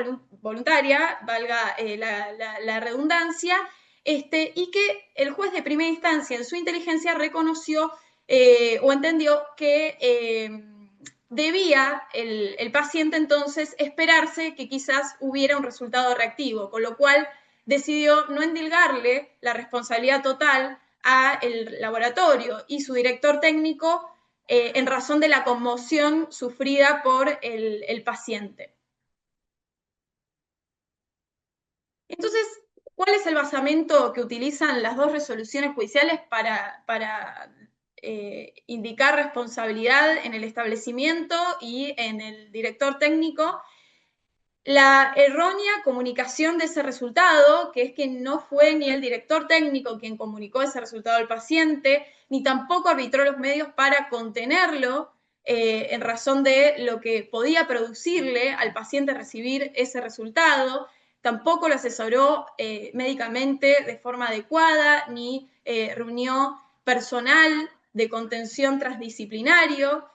voluntaria, valga la redundancia, y que el juez de primera instancia en su inteligencia reconoció o entendió que debía el paciente entonces esperarse que quizás hubiera un resultado reactivo, con lo cual decidió no endilgarle la responsabilidad total al laboratorio y su director técnico en razón de la conmoción sufrida por el paciente. Entonces, ¿cuál es el basamento que utilizan las 2 resoluciones judiciales para indicar responsabilidad en el establecimiento y en el director técnico? La errónea comunicación de ese resultado, que es que no fue ni el director técnico quien comunicó ese resultado al paciente, ni tampoco arbitró los medios para contenerlo en razón de lo que podía producirle al paciente recibir ese resultado, tampoco lo asesoró médicamente de forma adecuada, ni reunió personal de contención transdisciplinario,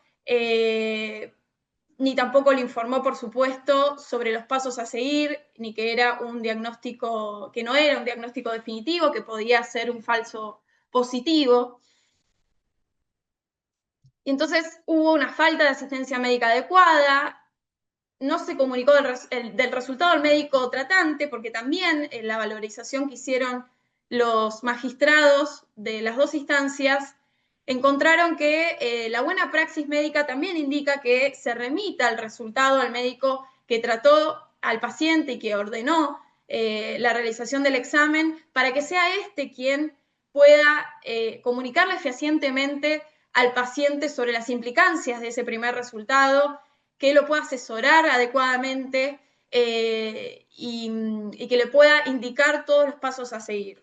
ni tampoco le informó, por supuesto, sobre los pasos a seguir, ni que era un diagnóstico, que no era un diagnóstico definitivo, que podía ser un falso positivo. Y entonces hubo una falta de asistencia médica adecuada, no se comunicó del resultado al médico tratante, porque también la valorización que hicieron los magistrados de las 2 instancias encontraron que la buena praxis médica también indica que se remita el resultado al médico que trató al paciente y que ordenó la realización del examen, para que sea este quien pueda comunicarle fehacientemente al paciente sobre las implicancias de ese primer resultado, que lo pueda asesorar adecuadamente y que le pueda indicar todos los pasos a seguir.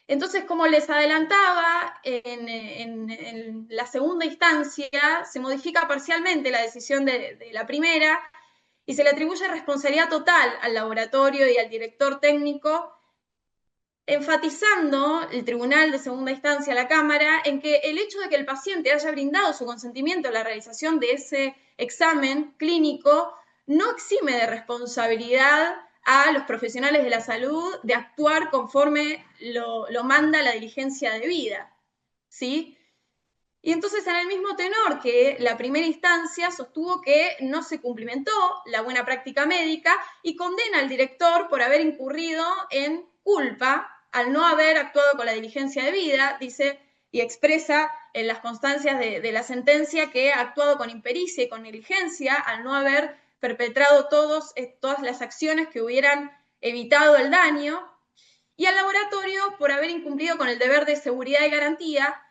Entonces, como les adelantaba, en la segunda instancia se modifica parcialmente la decisión de la primera y se le atribuye responsabilidad total al laboratorio y al director técnico, enfatizando el tribunal de segunda instancia, la Cámara, en que el hecho de que el paciente haya brindado su consentimiento a la realización de ese examen clínico no exime de responsabilidad a los profesionales de la salud de actuar conforme lo manda la diligencia debida, ¿sí? Y entonces, en el mismo tenor que la primera instancia sostuvo que no se cumplimentó la buena práctica médica y condena al director por haber incurrido en culpa al no haber actuado con la diligencia debida, dice y expresa en las constancias de la sentencia que ha actuado con impericia y con negligencia al no haber perpetrado todas las acciones que hubieran evitado el daño, y al laboratorio por haber incumplido con el deber de seguridad y garantía,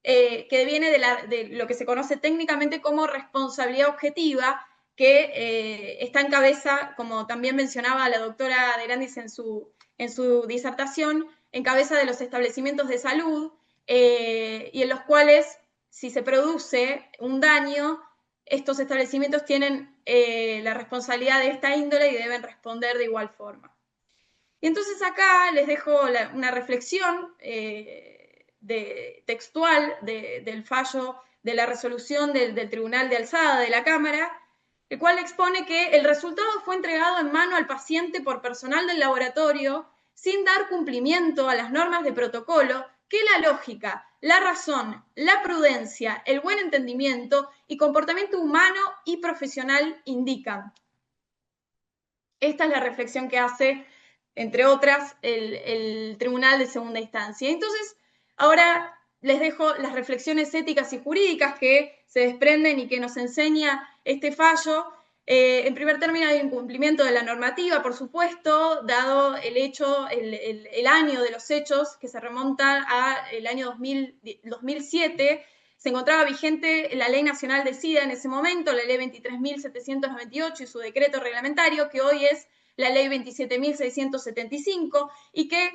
que viene de lo que se conoce técnicamente como responsabilidad objetiva, que está en cabeza, como también mencionaba la doctora De Grandis en su disertación, en cabeza de los establecimientos de salud, y en los cuales, si se produce un daño, estos establecimientos tienen la responsabilidad de esta índole y deben responder de igual forma. Y entonces acá les dejo una reflexión textual del fallo de la resolución del Tribunal de Alzada de la Cámara, el cual expone que el resultado fue entregado en mano al paciente por personal del laboratorio sin dar cumplimiento a las normas de protocolo que la lógica, la razón, la prudencia, el buen entendimiento y comportamiento humano y profesional indican. Esta es la reflexión que hace, entre otras, el Tribunal de Segunda Instancia. Entonces, ahora les dejo las reflexiones éticas y jurídicas que se desprenden y que nos enseña este fallo. En primer término, hay incumplimiento de la normativa, por supuesto, dado el hecho, el año de los hechos, que se remonta al año 2007, se encontraba vigente la Ley Nacional de SIDA en ese momento, la Ley 23.798 y su decreto reglamentario, que hoy es la Ley 27.675, y que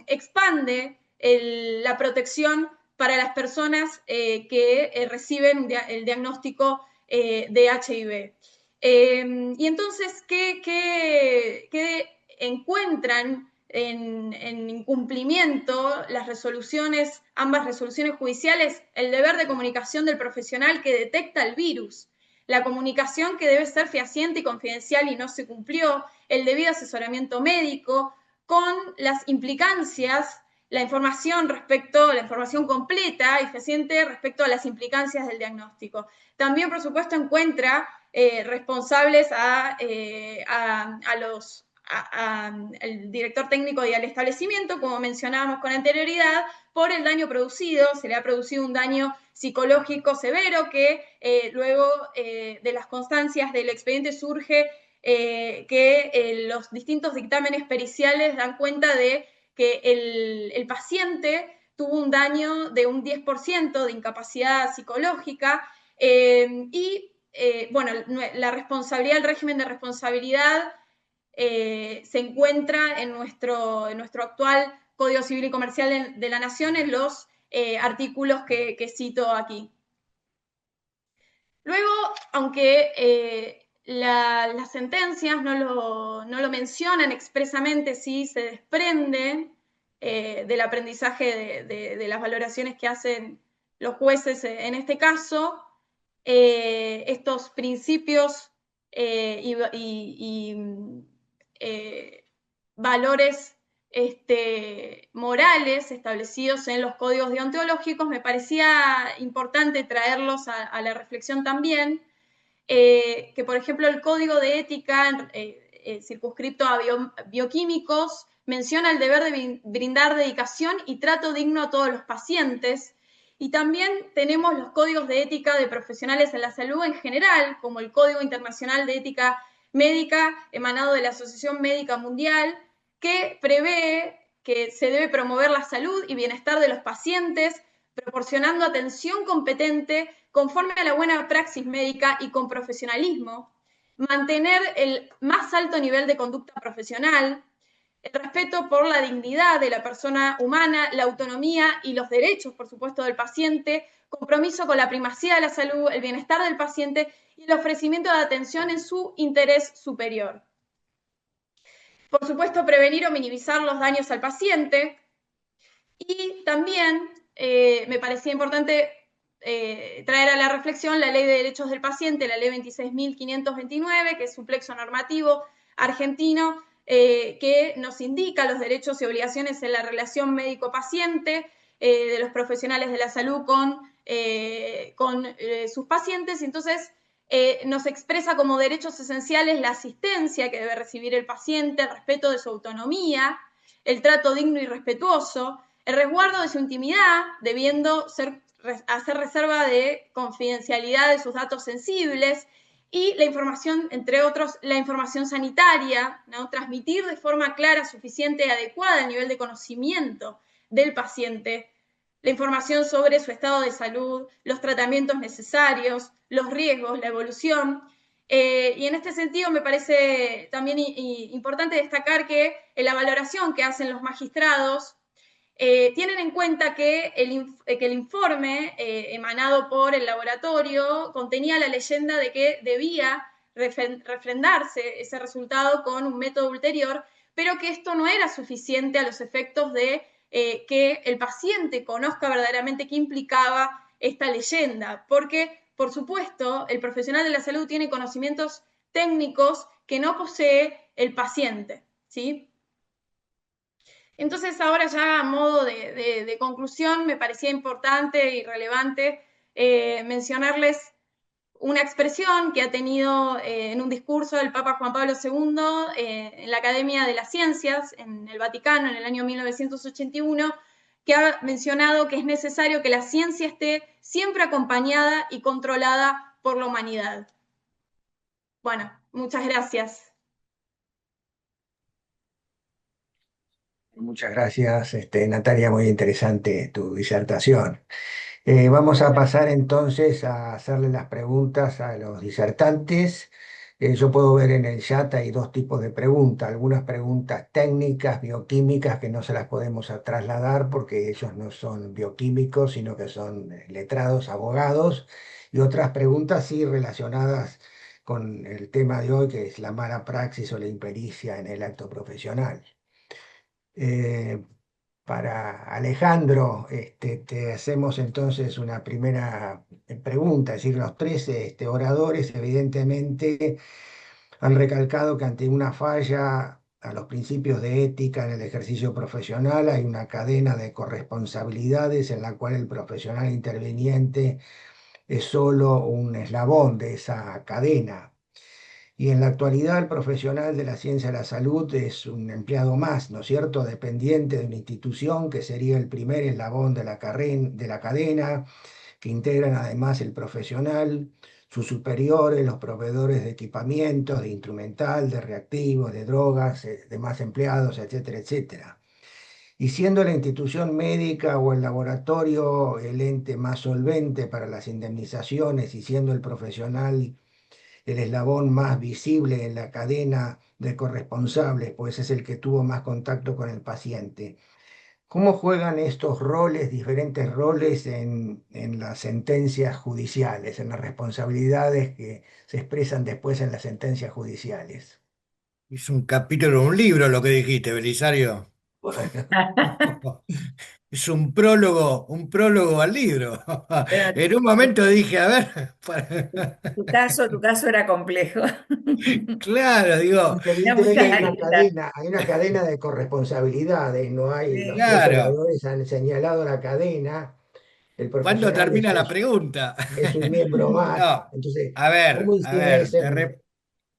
expande la protección para las personas que reciben el diagnóstico de HIV. Y entonces, ¿qué encuentran en incumplimiento las resoluciones, ambas resoluciones judiciales? El deber de comunicación del profesional que detecta el virus, la comunicación que debe ser fehaciente y confidencial y no se cumplió, el debido asesoramiento médico con las implicancias, la información completa y fehaciente respecto a las implicancias del diagnóstico. También, por supuesto, encuentra responsables al director técnico y al establecimiento, como mencionábamos con anterioridad, por el daño producido. Se le ha producido un daño psicológico severo que luego de las constancias del expediente surge que los distintos dictámenes periciales dan cuenta de que el paciente tuvo un daño de un 10% de incapacidad psicológica bueno, la responsabilidad, el régimen de responsabilidad se encuentra en nuestro actual Código Civil y Comercial de la Nación en los artículos que cito aquí. Luego, aunque las sentencias no lo mencionan expresamente, sí se desprenden del aprendizaje de las valoraciones que hacen los jueces en este caso, estos principios y valores morales establecidos en los códigos deontológicos, me parecía importante traerlos a la reflexión también, que por ejemplo el código de ética circunscripto a bioquímicos menciona el deber de brindar dedicación y trato digno a todos los pacientes, y también tenemos los códigos de ética de profesionales en la salud en general, como el Código Internacional de Ética Médica emanado de la Asociación Médica Mundial, que prevé que se debe promover la salud y bienestar de los pacientes, proporcionando atención competente conforme a la buena praxis médica y con profesionalismo, mantener el más alto nivel de conducta profesional, el respeto por la dignidad de la persona humana, la autonomía y los derechos, por supuesto, del paciente, compromiso con la primacía de la salud, el bienestar del paciente y el ofrecimiento de atención en su interés superior. Por supuesto, prevenir o minimizar los daños al paciente. Y también me parecía importante traer a la reflexión la Ley de Derechos del Paciente, la Ley 26.529, que es un plexo normativo argentino que nos indica los derechos y obligaciones en la relación médico-paciente de los profesionales de la salud con sus pacientes. Entonces, nos expresa como derechos esenciales la asistencia que debe recibir el paciente, el respeto de su autonomía, el trato digno y respetuoso, el resguardo de su intimidad, debiendo hacer reserva de confidencialidad de sus datos sensibles, y la información, entre otros, la información sanitaria, ¿no? Transmitir de forma clara, suficiente y adecuada el nivel de conocimiento del paciente, la información sobre su estado de salud, los tratamientos necesarios, los riesgos, la evolución. Y en este sentido me parece también importante destacar que en la valoración que hacen los magistrados tienen en cuenta que el informe emanado por el laboratorio contenía la leyenda de que debía refrendarse ese resultado con un método ulterior, pero que esto no era suficiente a los efectos de que el paciente conozca verdaderamente qué implicaba esta leyenda, porque, por supuesto, el profesional de la salud tiene conocimientos técnicos que no posee el paciente, ¿sí? Entonces, ahora ya a modo de conclusión, me parecía importante y relevante mencionarles una expresión que ha tenido en un discurso del Papa Juan Pablo II en la Academia de las Ciencias, en el Vaticano, en el año 1981, que ha mencionado que es necesario que la ciencia esté siempre acompañada y controlada por la humanidad. Bueno, muchas gracias. Muchas gracias, Natalia, muy interesante tu disertación. Vamos a pasar entonces a hacerle las preguntas a los disertantes. Yo puedo ver en el chat hay dos tipos de preguntas, algunas preguntas técnicas, bioquímicas, que no se las podemos trasladar porque ellos no son bioquímicos, sino que son letrados, abogados, y otras preguntas sí relacionadas con el tema de hoy, que es la mala praxis o la impericia en el acto profesional. Eh, para Alejandro, te hacemos entonces una primera pregunta, es decir, los tres oradores evidentemente han recalcado que ante una falla a los principios de ética en el ejercicio profesional hay una cadena de corresponsabilidades en la cual el profesional interviniente es solo un eslabón de esa cadena. Y en la actualidad el profesional de la ciencia de la salud es un empleado más, ¿no es cierto?, dependiente de una institución que sería el primer eslabón de la cadena, que integran además el profesional, sus superiores, los proveedores de equipamientos, de instrumental, de reactivos, de drogas, demás empleados, etcétera, etcétera. Y siendo la institución médica o el laboratorio el ente más solvente para las indemnizaciones y siendo el profesional el eslabón más visible en la cadena de corresponsables, pues es el que tuvo más contacto con el paciente. ¿Cómo juegan estos roles, diferentes roles en las sentencias judiciales, en las responsabilidades que se expresan después en las sentencias judiciales? Es un capítulo de un libro lo que dijiste, Belisario. Bueno, Es un prólogo al libro. Pero En un momento dije, a ver, tu caso era complejo. claro, digo, porque Tenía evidentemente muchas aristas. hay una cadena de corresponsabilidades, no hay, los Sí. tres claro. oradores han señalado la cadena, el ¿Cuándo profesional termina la pregunta? es un miembro más, No, entonces, ¿cómo a incide ver, ese?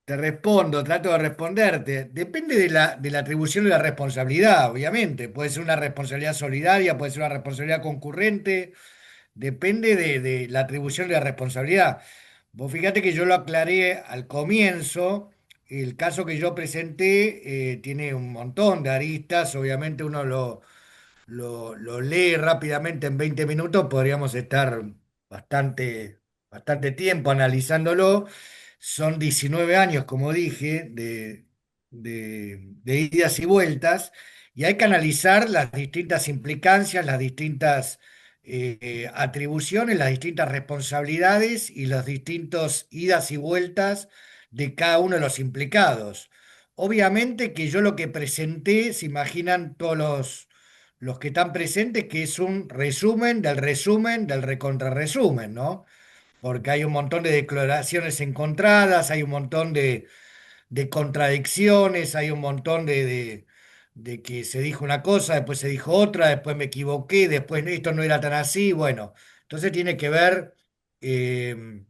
te respondo, trato de responderte. Depende de la atribución de la responsabilidad, obviamente. Puede ser una responsabilidad solidaria, puede ser una responsabilidad concurrente, depende de la atribución de la responsabilidad. Vos fíjate que yo lo aclaré al comienzo, el caso que yo presenté tiene un montón de aristas, obviamente uno lo lee rápidamente en 20 minutos, podríamos estar bastante, bastante tiempo analizándolo. Son 19 años, como dije, de idas y vueltas, y hay que analizar las distintas implicancias, las distintas atribuciones, las distintas responsabilidades y las distintas idas y vueltas de cada uno de los implicados. Obviamente que yo lo que presenté, se imaginan todos los que están presentes, que es un resumen del recontrarresumen, ¿no? Porque hay un montón de declaraciones encontradas, hay un montón de contradicciones, hay un montón de que se dijo una cosa, después se dijo otra, después me equivoqué, después esto no era tan así, bueno, entonces tiene que ver, eh,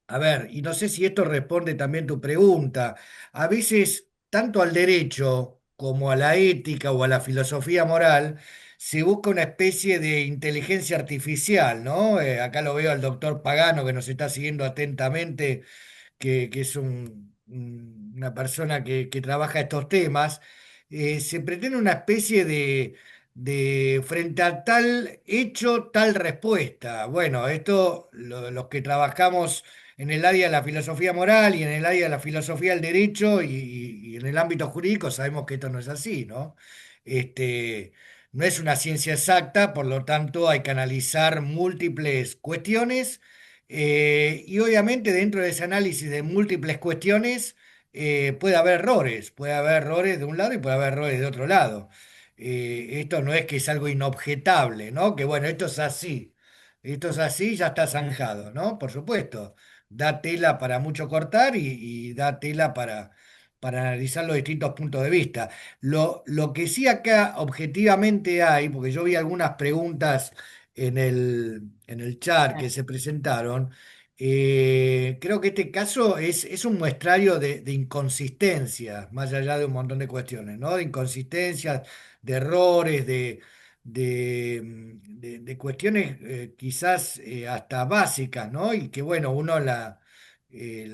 a ver, y no sé si esto responde también tu pregunta. A veces, tanto al derecho como a la ética o a la filosofía moral, se busca una especie de inteligencia artificial, ¿no? Acá lo veo al doctor Pagano que nos está siguiendo atentamente, que es una persona que trabaja estos temas. Se pretende una especie de frente a tal hecho, tal respuesta. Bueno, esto los que trabajamos en el área de la filosofía moral y en el área de la filosofía del derecho y en el ámbito jurídico sabemos que esto no es así, ¿no? Este, no es una ciencia exacta, por lo tanto hay que analizar múltiples cuestiones y obviamente dentro de ese análisis de múltiples cuestiones puede haber errores de un lado y puede haber errores de otro lado. Esto no es que es algo inobjetable, ¿no? Que bueno, esto es así, ya está zanjado, ¿no? Por supuesto, da tela para mucho cortar y da tela para analizar los distintos puntos de vista. Lo que sí acá objetivamente hay, porque yo vi algunas preguntas en el chat que se presentaron, creo que este caso es un muestrario de inconsistencias, más allá de un montón de cuestiones, ¿no? De inconsistencias, de errores, de cuestiones quizás hasta básicas, ¿no? Y que, bueno, uno eh,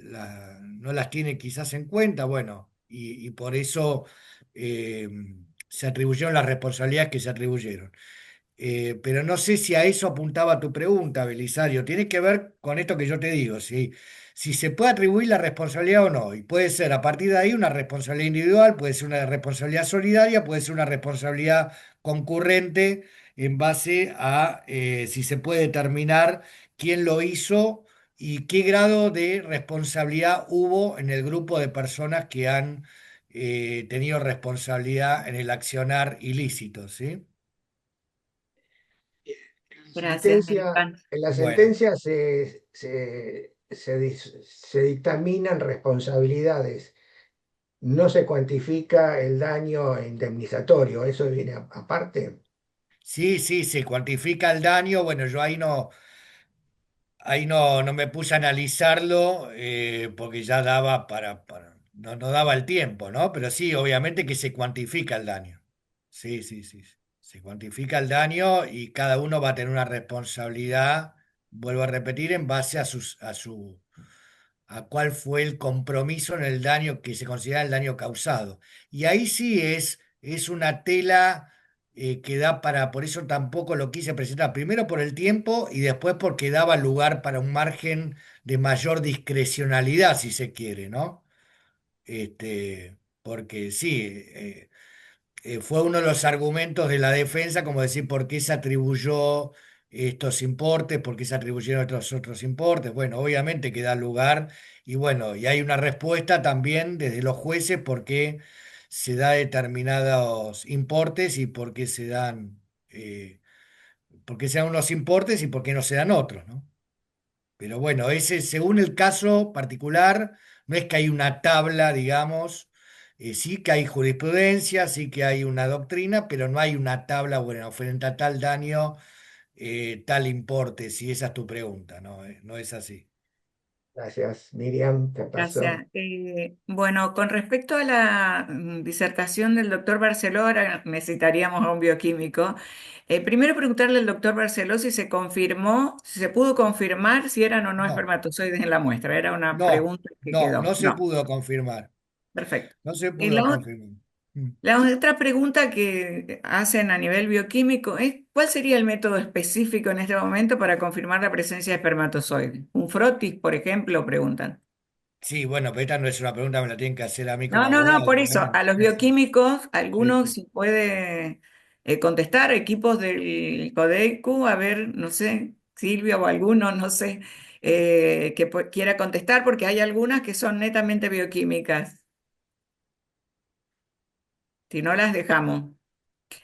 la- no las tiene quizás en cuenta, bueno, y por eso eh, se atribuyeron las responsabilidades que se atribuyeron. Pero no sé si a eso apuntaba tu pregunta, Belisario. Tiene que ver con esto que yo te digo, si se puede atribuir la responsabilidad o no. Y puede ser a partir de ahí una responsabilidad individual, puede ser una responsabilidad solidaria, puede ser una responsabilidad concurrente en base a si se puede determinar quién lo hizo y qué grado de responsabilidad hubo en el grupo de personas que han tenido responsabilidad en el accionar ilícito, ¿sí? Gracias, Milton. En la Bueno. sentencia se dictaminan responsabilidades, no se cuantifica el daño indemnizatorio, eso viene aparte. Sí, sí, se cuantifica el daño. Bueno, yo ahí no me puse a analizarlo porque ya daba no daba el tiempo, ¿no? Pero sí, obviamente que se cuantifica el daño. Sí, sí, sí. Se cuantifica el daño y cada uno va a tener una responsabilidad, vuelvo a repetir, en base a cuál fue el compromiso en el daño que se considera el daño causado. Y ahí sí es una tela que da para, por eso tampoco lo quise presentar, primero por el tiempo y después porque daba lugar para un margen de mayor discrecionalidad, si se quiere, ¿no? Porque sí, fue uno de los argumentos de la defensa, como decir, ¿por qué se atribuyó estos importes? ¿Por qué se atribuyeron estos otros importes? Bueno, obviamente que da lugar y bueno, y hay una respuesta también desde los jueces por qué se da determinados importes y por qué se dan unos importes y por qué no se dan otros, ¿no? Pero bueno, ese, según el caso particular, no es que hay una tabla, digamos, sí que hay jurisprudencia, sí que hay una doctrina, pero no hay una tabla, bueno, frente a tal daño, tal importe, si esa es tu pregunta, ¿no? No es así. Gracias, Miriam, te paso. Gracias. Bueno, con respecto a la disertación del doctor Barceló, ahora necesitaríamos a un bioquímico. Primero preguntarle al doctor Barceló si se confirmó, si se pudo confirmar si eran o no No, espermatozoides en la muestra. Era una no, pregunta que no, quedó. no se No, pudo confirmar. perfecto. No se Y pudo confirmar. Mm. la otra pregunta que hacen a nivel bioquímico es, ¿cuál sería el método específico en este momento para confirmar la presencia de espermatozoides? ¿Un frotis, por ejemplo? Preguntan. Sí, bueno, pero esta no es una pregunta, me la tienen que hacer a mí como No, no, no, abogado, por eso, obviamente. a los Sí, sí, bioquímicos, sí, algunos sí. si puede contestar, equipos del CODEICU, a ver, no sé, Silvia o alguno, no sé, que quiera contestar, porque hay algunas que son netamente bioquímicas, si no las dejamos.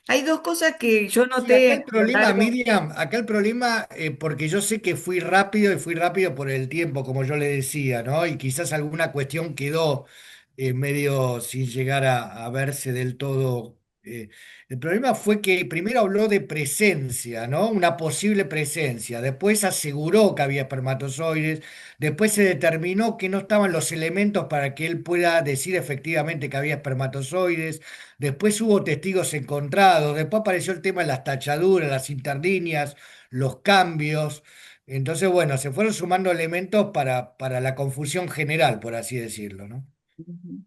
Hay dos cosas que yo Sí, acá el noté a lo problema, largo. Miriam, acá el problema, porque yo sé que fui rápido y fui rápido por el tiempo, como yo le decía, ¿no? Y quizás alguna cuestión quedó medio sin llegar a verse del todo. El problema fue que primero habló de presencia, ¿no? Una posible presencia. Después aseguró que había espermatozoides. Después se determinó que no estaban los elementos para que él pueda decir efectivamente que había espermatozoides. Después hubo testigos encontrados, después apareció el tema de las tachaduras, las interlíneas, los cambios. Entonces, bueno, se fueron sumando elementos para la confusión general, por así decirlo, ¿no? Ujú.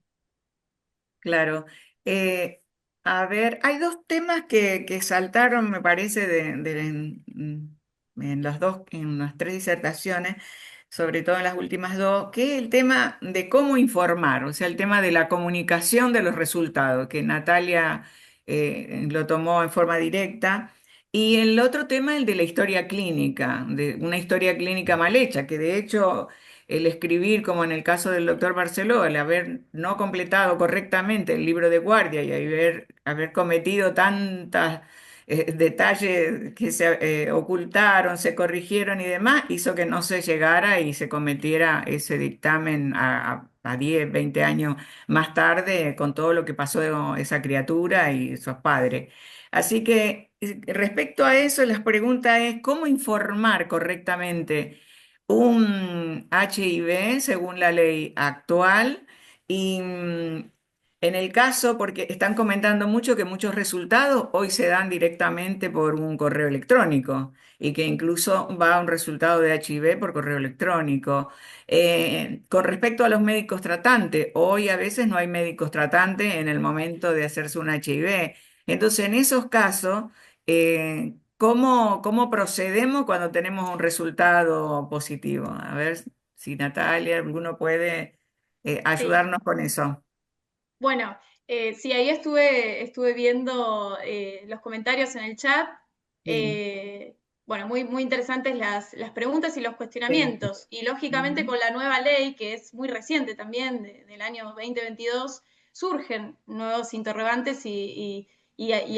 Claro. Eh, a ver, hay dos temas que saltaron, me parece, en las dos, en las tres disertaciones, sobre todo en las últimas dos, que es el tema de cómo informar, o sea, el tema de la comunicación de los resultados, que Natalia lo tomó en forma directa. Y el otro tema, el de la historia clínica, de una historia clínica mal hecha, que de hecho el escribir, como en el caso del doctor Barceló, el haber no completado correctamente el libro de guardia y haber cometido tantos detalles que se ocultaron, se corrigieron y demás, hizo que no se llegara y se cometiera ese dictamen a 10, 20 años más tarde con todo lo que pasó de esa criatura y sus padres. Así que respecto a eso, la pregunta es, ¿cómo informar correctamente un HIV según la ley actual? Y en el caso, porque están comentando mucho que muchos resultados hoy se dan directamente por un correo electrónico y que incluso va un resultado de HIV por correo electrónico. Con respecto a los médicos tratantes, hoy a veces no hay médicos tratantes en el momento de hacerse un HIV. Entonces, en esos casos, ¿cómo procedemos cuando tenemos un resultado positivo? A ver si Natalia, alguno puede Sí. ayudarnos con eso. Bueno, sí, ahí estuve viendo los comentarios en el chat. Sí, Eh, bueno, muy interesantes las preguntas y los sí. cuestionamientos. Y lógicamente Ujú. con la nueva ley, que es muy reciente también, del año 2022, surgen nuevos interrogantes y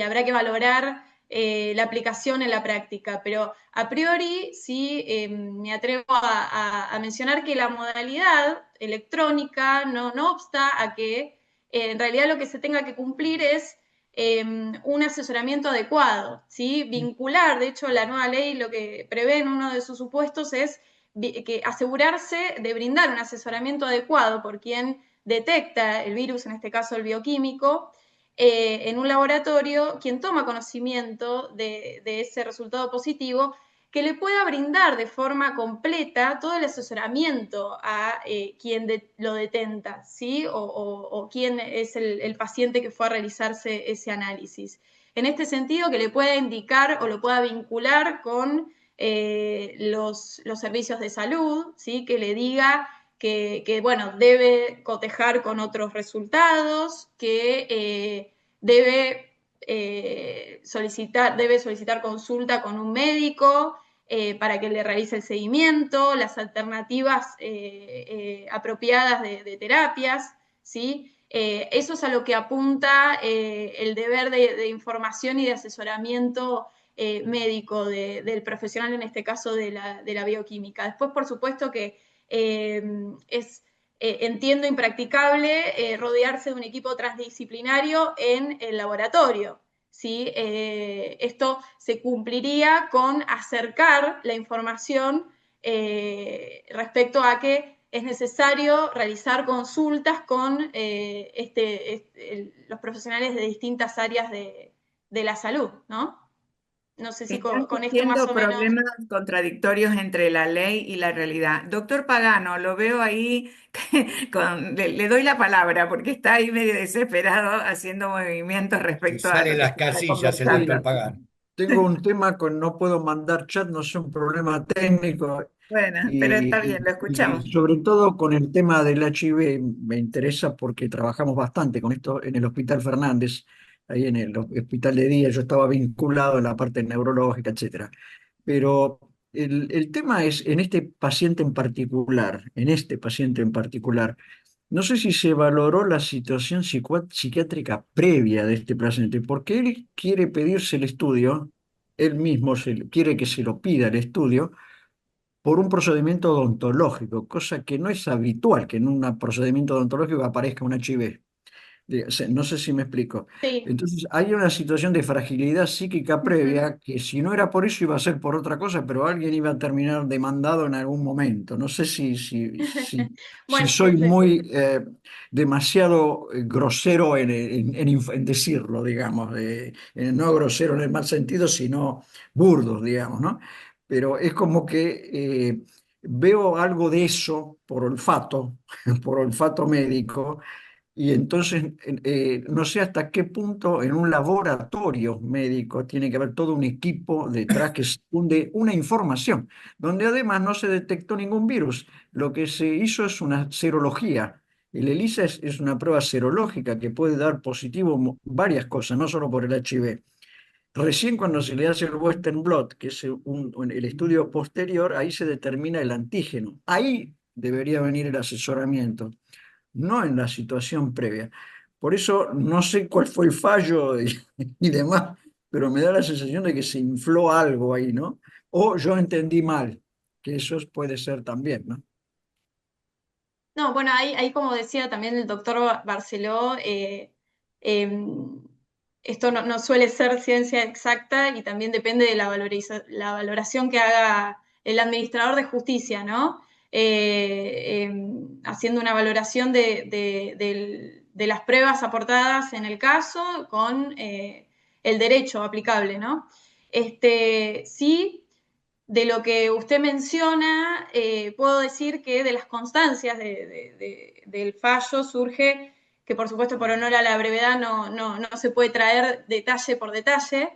habrá que valorar la aplicación en la práctica. Pero a priori sí me atrevo a mencionar que la modalidad electrónica no obsta a que en realidad lo que se tenga que cumplir es un asesoramiento adecuado, ¿sí? Vincular, de hecho, la nueva ley lo que prevé en uno de sus supuestos es que asegurarse de brindar un asesoramiento adecuado por quien detecta el virus, en este caso el bioquímico, en un laboratorio, quien toma conocimiento de ese resultado positivo, que le pueda brindar de forma completa todo el asesoramiento a quien lo detenta, ¿sí? O quién es el paciente que fue a realizarse ese análisis. En este sentido, que le pueda indicar o lo pueda vincular con los servicios de salud, ¿sí? Que le diga que bueno, debe cotejar con otros resultados, que debe solicitar consulta con un médico para que le realice el seguimiento, las alternativas apropiadas de terapias, ¿sí? Eso es a lo que apunta el deber de información y de asesoramiento médico del profesional, en este caso de la bioquímica. Después, por supuesto que entiendo impracticable rodearse de un equipo transdisciplinario en el laboratorio. ¿Sí? Esto se cumpliría con acercar la información respecto a que es necesario realizar consultas con los profesionales de distintas áreas de la salud, ¿no? No sé si Están con esto más surgiendo o menos... problemas contradictorios entre la ley y la realidad. Doctor Pagano, lo veo ahí, le doy la palabra porque está ahí medio desesperado haciendo movimientos Se respecto a sale lo que las se está casillas el conversando. doctor Sí, Pagano. tengo un tema con no puedo mandar chat, no sé, un problema técnico Bueno, pero está y, bien, lo escuchamos. y sobre todo con el tema del HIV me interesa porque trabajamos bastante con esto en el Hospital Fernández, ahí en el hospital de día, yo estaba vinculado en la parte neurológica, etcétera. Pero el tema es en este paciente en este paciente en particular, no sé si se valoró la situación psiquiátrica previa de este paciente, porque él quiere pedirse el estudio, él mismo quiere que se lo pida el estudio por un procedimiento odontológico, cosa que no es habitual que en un procedimiento odontológico aparezca un HIV. No sé si me explico. Sí. Entonces, hay una situación de fragilidad psíquica Ujú. previa que si no era por eso iba a ser por otra cosa, pero alguien iba a terminar demandado en algún momento. No sé si Bueno, soy muy demasiado grosero en decirlo, digamos, no grosero en el mal sentido, sino burdo, digamos, ¿no? Pero es como que veo algo de eso por olfato, por olfato médico y entonces, no sé hasta qué punto en un laboratorio médico tiene que haber todo un equipo detrás que esconde una información, donde además no se detectó ningún virus. Lo que se hizo es una serología. El ELISA es una prueba serológica que puede dar positivo varias cosas, no solo por el HIV. Recién cuando se le hace el Western blot, que es el estudio posterior, ahí se determina el antígeno. Ahí debería venir el asesoramiento, no en la situación previa. Por eso no sé cuál fue el fallo y demás, pero me da la sensación de que se infló algo ahí, ¿no? O yo entendí mal, que eso puede ser también, ¿no? No, bueno, ahí como decía también el doctor Barceló, em, esto no suele ser ciencia exacta y también depende de la valoración que haga el administrador de justicia, ¿no? Haciendo una valoración de las pruebas aportadas en el caso con el derecho aplicable, ¿no? Sí, de lo que usted menciona, puedo decir que de las constancias del fallo surge que, por supuesto, por honor a la brevedad no se puede traer detalle por detalle,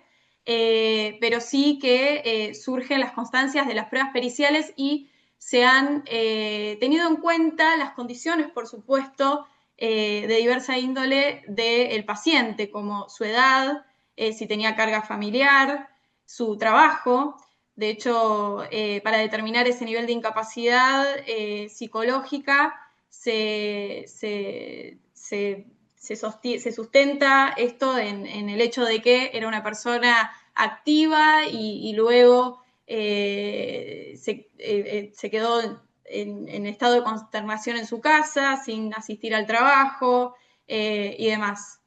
pero sí que surgen las constancias de las pruebas periciales y se han tenido en cuenta las condiciones, por supuesto, de diversa índole del paciente, como su edad, si tenía carga familiar, su trabajo. De hecho, para determinar ese nivel de incapacidad psicológica se sustenta esto en el hecho de que era una persona activa y luego se quedó en estado de consternación en su casa, sin asistir al trabajo y demás.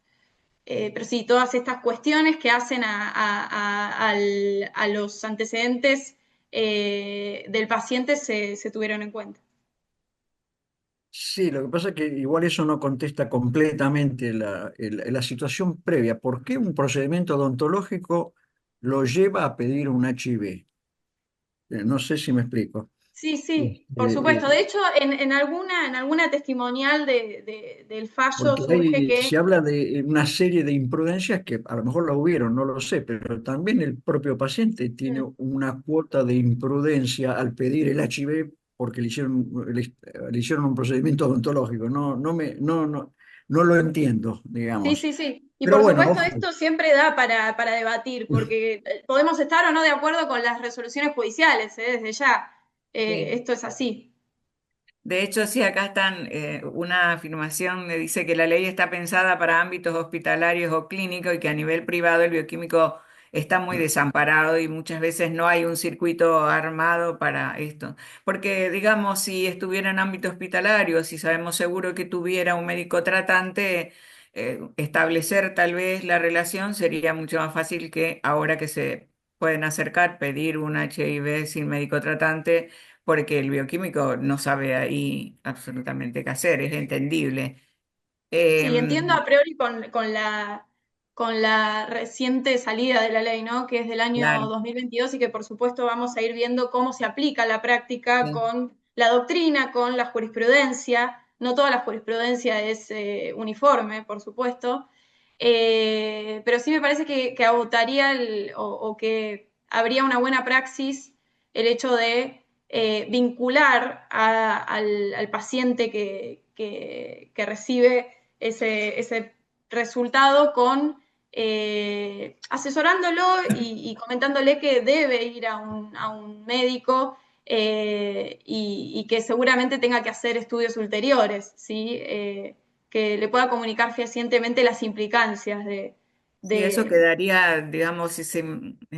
Pero sí, todas estas cuestiones que hacen a los antecedentes del paciente se tuvieron en cuenta. Sí, lo que pasa es que igual eso no contesta completamente la situación previa. ¿Por qué un procedimiento odontológico lo lleva a pedir un HIV? No sé si me explico. Sí, sí, por Este, supuesto. De hecho, en alguna testimonial del fallo Porque surge se que habla de una serie de imprudencias que a lo mejor la hubieron, no lo sé, pero también el propio paciente tiene una cuota de imprudencia al pedir el HIV porque le hicieron un procedimiento odontológico. No lo entiendo, sí, digamos. sí, sí. Y Pero por bueno, supuesto ojalá. esto siempre da para debatir, porque podemos estar o no de acuerdo con las resoluciones judiciales, desde ya. Sí. Esto es así. De hecho, sí, acá están, una afirmación me dice que la ley está pensada para ámbitos hospitalarios o clínicos y que a nivel privado el bioquímico está muy desamparado y muchas veces no hay un circuito armado para esto. Porque, digamos, si estuviera en ámbito hospitalario, si sabemos seguro que tuviera un médico tratante, establecer tal vez la relación sería mucho más fácil que ahora que se pueden acercar, pedir un HIV sin médico tratante porque el bioquímico no sabe ahí absolutamente qué hacer, es entendible. Sí, entiendo Em, a priori con la reciente salida de la ley, ¿no? Que es del año claro, 2022 y que por supuesto vamos a ir viendo cómo se aplica la práctica sí, con la doctrina, con la jurisprudencia. No toda la jurisprudencia es uniforme, por supuesto, pero sí me parece que agotaría o que habría una buena praxis el hecho de vincular al paciente que recibe ese resultado con asesorándolo y comentándole que debe ir a un médico y que seguramente tenga que hacer estudios ulteriores, ¿sí? Que le pueda comunicar fehacientemente las implicancias sí, eso de quedaría, digamos, si se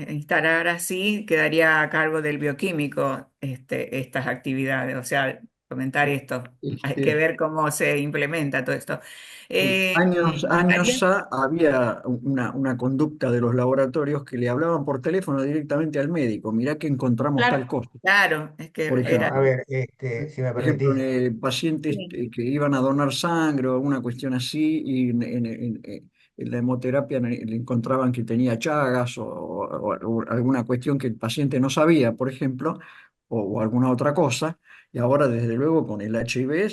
instalara así, quedaría a cargo del bioquímico estas actividades, o sea, comentar esto. Hay que Este, ver cómo se implementa todo esto. años María, había una conducta de los laboratorios que le hablaban por teléfono directamente al médico. Mirá que encontramos tal claro, cosa. claro, es Por que Bueno, era, ejemplo, a ver, si me por ejemplo, permitís. pacientes sí, que iban a donar sangre o alguna cuestión así, y en la hemoterapia le encontraban que tenía chagas o alguna cuestión que el paciente no sabía, por ejemplo, o alguna otra cosa, y ahora desde luego con el HIV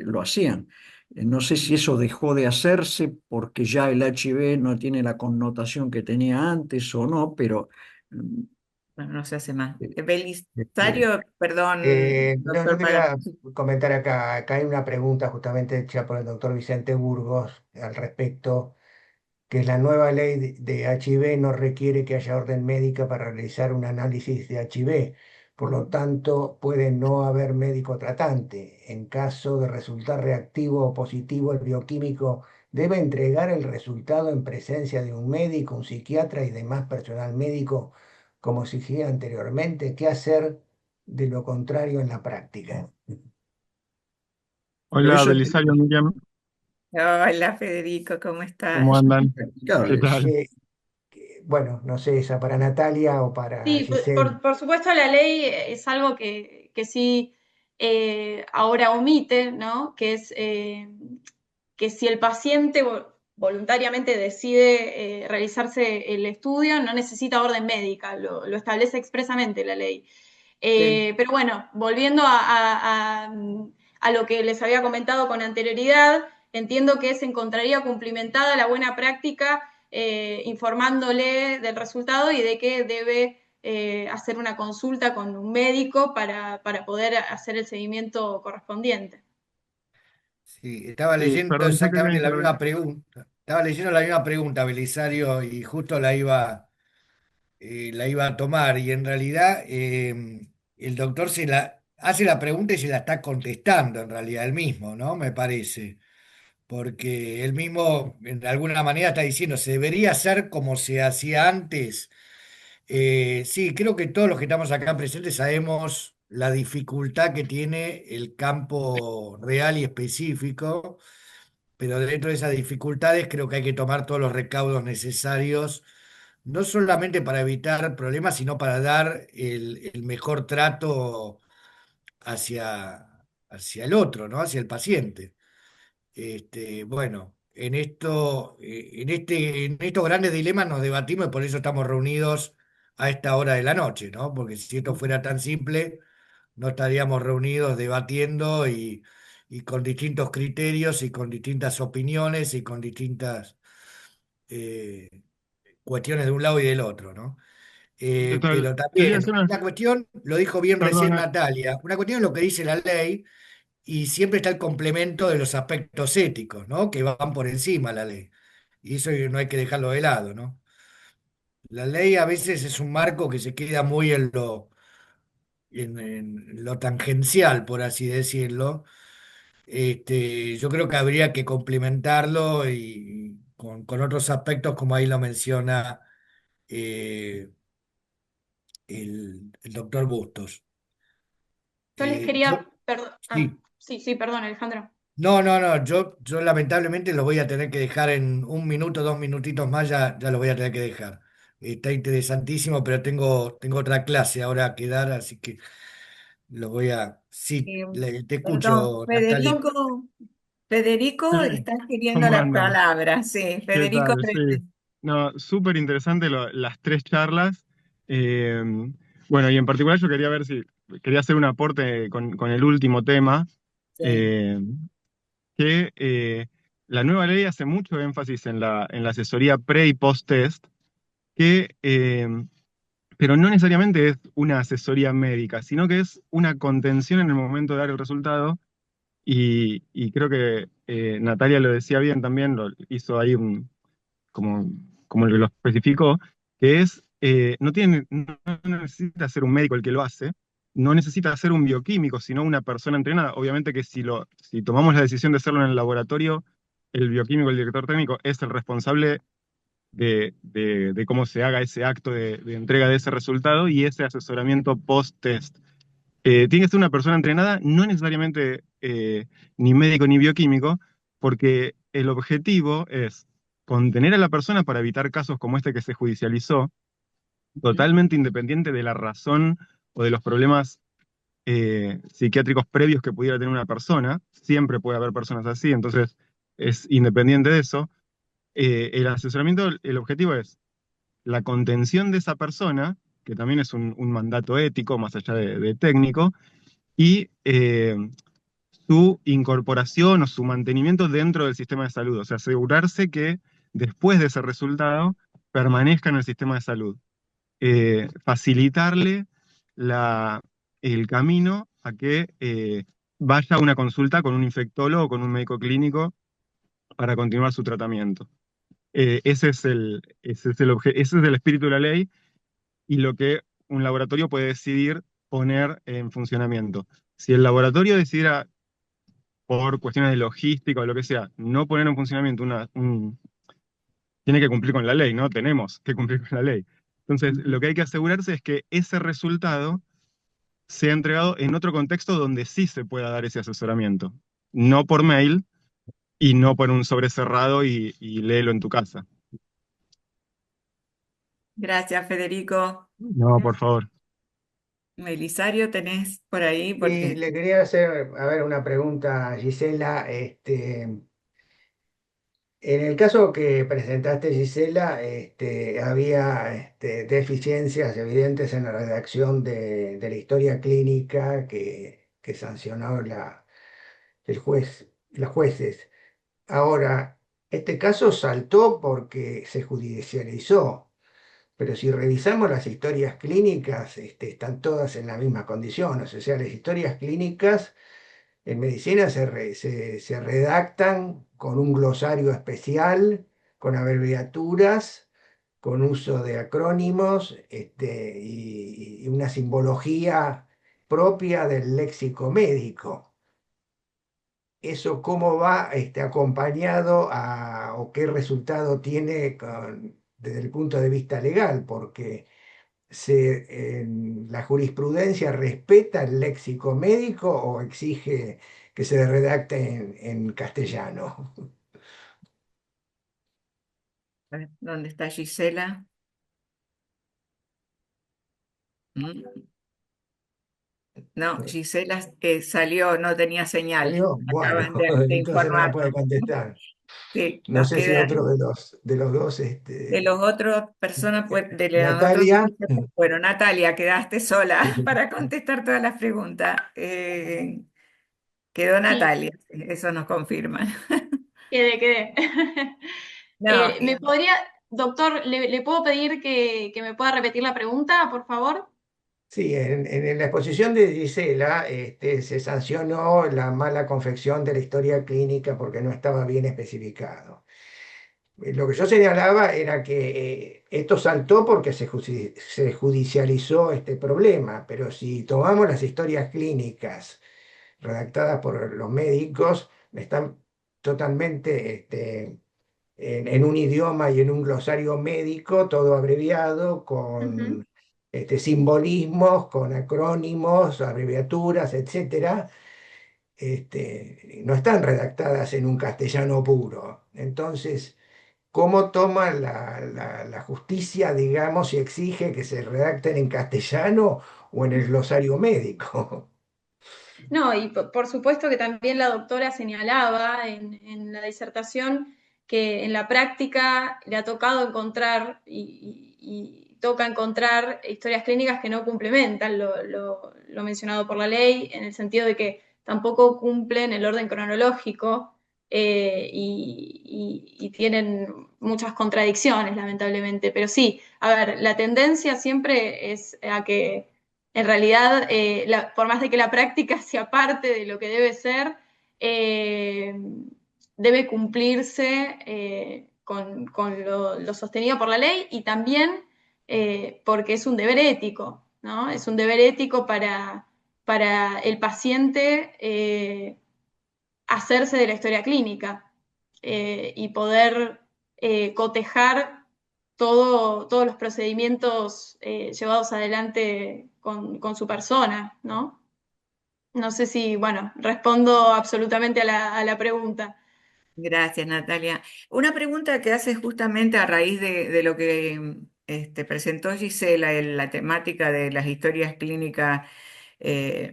lo hacían. No sé si eso dejó de hacerse porque ya el HIV no tiene la connotación que tenía antes o no, pero mm, bueno, no se hace más. eh, este, Belisario, perdón, No, yo doctor quería Pagani. comentar acá hay una pregunta justamente hecha por el doctor Vicente Burgos al respecto, que es la nueva ley de HIV no requiere que haya orden médica para realizar un análisis de HIV. Por lo tanto, puede no haber médico tratante. En caso de resultar reactivo o positivo, el bioquímico debe entregar el resultado en presencia de un médico, un psiquiatra y demás personal médico, como exigía anteriormente. ¿Qué hacer de lo contrario en la práctica? pero Hola, eso es Belisario, Miriam, Hola Federico, ¿cómo ¿cómo estás? andan? ¿Qué practicable eso. tal? Bueno, no sé, esa para Natalia o para sí, Giselle. por supuesto la ley es algo que sí ahora omite, ¿no? Que es que si el paciente voluntariamente decide realizarse el estudio, no necesita orden médica, lo establece expresamente la ley. Sí. Pero bueno, volviendo a lo que les había comentado con anterioridad, entiendo que se encontraría cumplimentada la buena práctica informándole del resultado y de que debe hacer una consulta con un médico para poder hacer el seguimiento correspondiente. Sí, estaba leyendo Perdón, yo quería exactamente la intervenir. misma pregunta. Estaba leyendo la misma pregunta, Belisario, y justo la iba a tomar. Y en realidad el doctor se la hace la pregunta y se la está contestando, en realidad, él mismo, ¿no? Me parece. Porque él mismo, de alguna manera, está diciendo, se debería hacer como se hacía antes. Sí, creo que todos los que estamos acá presentes sabemos la dificultad que tiene el campo real y específico, pero dentro de esas dificultades creo que hay que tomar todos los recaudos necesarios, no solamente para evitar problemas, sino para dar el mejor trato hacia el otro, ¿no? Hacia el paciente. Bueno, en estos grandes dilemas nos debatimos y por eso estamos reunidos a esta hora de la noche, ¿no? Porque si esto fuera tan simple, no estaríamos reunidos debatiendo y con distintos criterios y con distintas opiniones y con distintas eh, cuestiones de un lado y del otro, ¿no? Total, Pero quería también, hacer una... una cuestión, lo dijo bien recién Perdona, Natalia, una cuestión es lo que dice la ley y siempre está el complemento de los aspectos éticos, ¿no? Que van por encima de la ley. Y eso no hay que dejarlo de lado, ¿no? La ley a veces es un marco que se queda muy en lo tangencial, por así decirlo. Yo creo que habría que complementarlo y con otros aspectos, como ahí lo menciona eh, el doctor Bustos. Yo les Yo, quería, perdón, sí. sí, sí, perdón, Alejandro. No, no, no, yo lamentablemente lo voy a tener que dejar en un minuto, 2 minutitos más, ya lo voy a tener que dejar. Está interesantísimo, pero tengo otra clase ahora que dar, así que lo voy a... Sí, Eh, te Perdón, escucho, Natalia. Federico, Sí, estás queriendo ¿cómo la andan? palabra. Sí, ¿Qué Federico. tal? Sí. No, súper interesante las tres charlas. Eh, bueno, y en particular yo quería ver si quería hacer un aporte con el último tema, Sí. eh, que la nueva ley hace mucho énfasis en la asesoría pre y post test, que, pero no necesariamente es una asesoría médica, sino que es una contención en el momento de dar el resultado. Y creo que Natalia lo decía bien también, lo hizo ahí como, como lo especificó, que es, no necesita ser un médico el que lo hace, no necesita ser un bioquímico, sino una persona entrenada. Obviamente que si tomamos la decisión de hacerlo en el laboratorio, el bioquímico, el director técnico, es el responsable de cómo se haga ese acto de entrega de ese resultado y ese asesoramiento post-test. Tiene que ser una persona entrenada, no necesariamente ni médico ni bioquímico, porque el objetivo es contener a la persona para evitar casos como este que se judicializó, totalmente independiente de la razón o de los problemas psiquiátricos previos que pudiera tener una persona. Siempre puede haber personas así, entonces es independiente de eso. El asesoramiento, el objetivo es la contención de esa persona, que también es un mandato ético más allá de técnico, y su incorporación o su mantenimiento dentro del sistema de salud. O sea, asegurarse que después de ese resultado permanezca en el sistema de salud. Facilitarle el camino a que vaya a una consulta con un infectólogo o con un médico clínico para continuar su tratamiento. Ese es el espíritu de la ley y lo que un laboratorio puede decidir poner en funcionamiento. Si el laboratorio decidiera, por cuestiones de logística o lo que sea, no poner en funcionamiento tiene que cumplir con la ley, ¿no? Tenemos que cumplir con la ley. Entonces, lo que hay que asegurarse es que ese resultado sea entregado en otro contexto donde sí se pueda dar ese asesoramiento. No por mail y no por un sobre cerrado y léelo en tu casa. Gracias, Federico. No, por favor. Belisario, tenés por ahí, Y porque le quería hacer, a ver, una pregunta a Gisela. En el caso que presentaste, Gisela, había deficiencias evidentes en la redacción de la historia clínica que sancionó el juez, los jueces. Ahora, este caso saltó porque se judicializó, pero si revisamos las historias clínicas, están todas en las mismas condiciones. O sea, las historias clínicas en medicina se redactan con un glosario especial, con abreviaturas, con uso de acrónimos, y una simbología propia del léxico médico. ¿Eso cómo va acompañado o qué resultado tiene desde el punto de vista legal? Porque la jurisprudencia respeta el léxico médico o exige que se redacte en castellano. a ver, ¿dónde está Gisela? Mm. No, Gisela salió, no tenía señal. ¿Salió? Bueno, Acaban de entonces no me puede informarnos. contestar. Sí, No nos sé si otro quedan de los dos, de los otros personas, de las otras Natalia. bueno, Natalia, quedaste sola para contestar todas las preguntas. Quedó Sí, Natalia, eso nos confirma. quedé. No, ¿Me podría, doctor, le puedo pedir que me pueda repetir la pregunta, por favor? Sí, en la exposición de Gisela se sancionó la mala confección de la historia clínica porque no estaba bien especificado. Lo que yo señalaba era que esto saltó porque se judicializó este problema, pero si tomamos las historias clínicas redactadas por los médicos, están totalmente en un idioma y en un glosario médico, todo abreviado, Ujú. con simbolismos, con acrónimos, abreviaturas, etcétera. No están redactadas en un castellano puro. Entonces, ¿cómo toma la justicia, digamos, y exige que se redacten en castellano o en el glosario médico? No, y por supuesto que también la doctora señalaba en la disertación que en la práctica le ha tocado encontrar y toca encontrar historias clínicas que no complementan lo mencionado por la ley, en el sentido de que tampoco cumplen el orden cronológico y tienen muchas contradicciones, lamentablemente. Pero sí, a ver, la tendencia siempre es a que en realidad, por más de que la práctica sea parte de lo que debe ser, eh, debe cumplirse con lo sostenido por la ley y también porque es un deber ético, ¿no? Es un deber ético para el paciente hacerse de la historia clínica y poder cotejar todos los procedimientos llevados adelante con su persona, ¿no? No sé si, bueno, respondo absolutamente a la pregunta. Gracias, Natalia. Una pregunta que haces justamente a raíz de lo que presentó Gisela, en la temática de las historias clínicas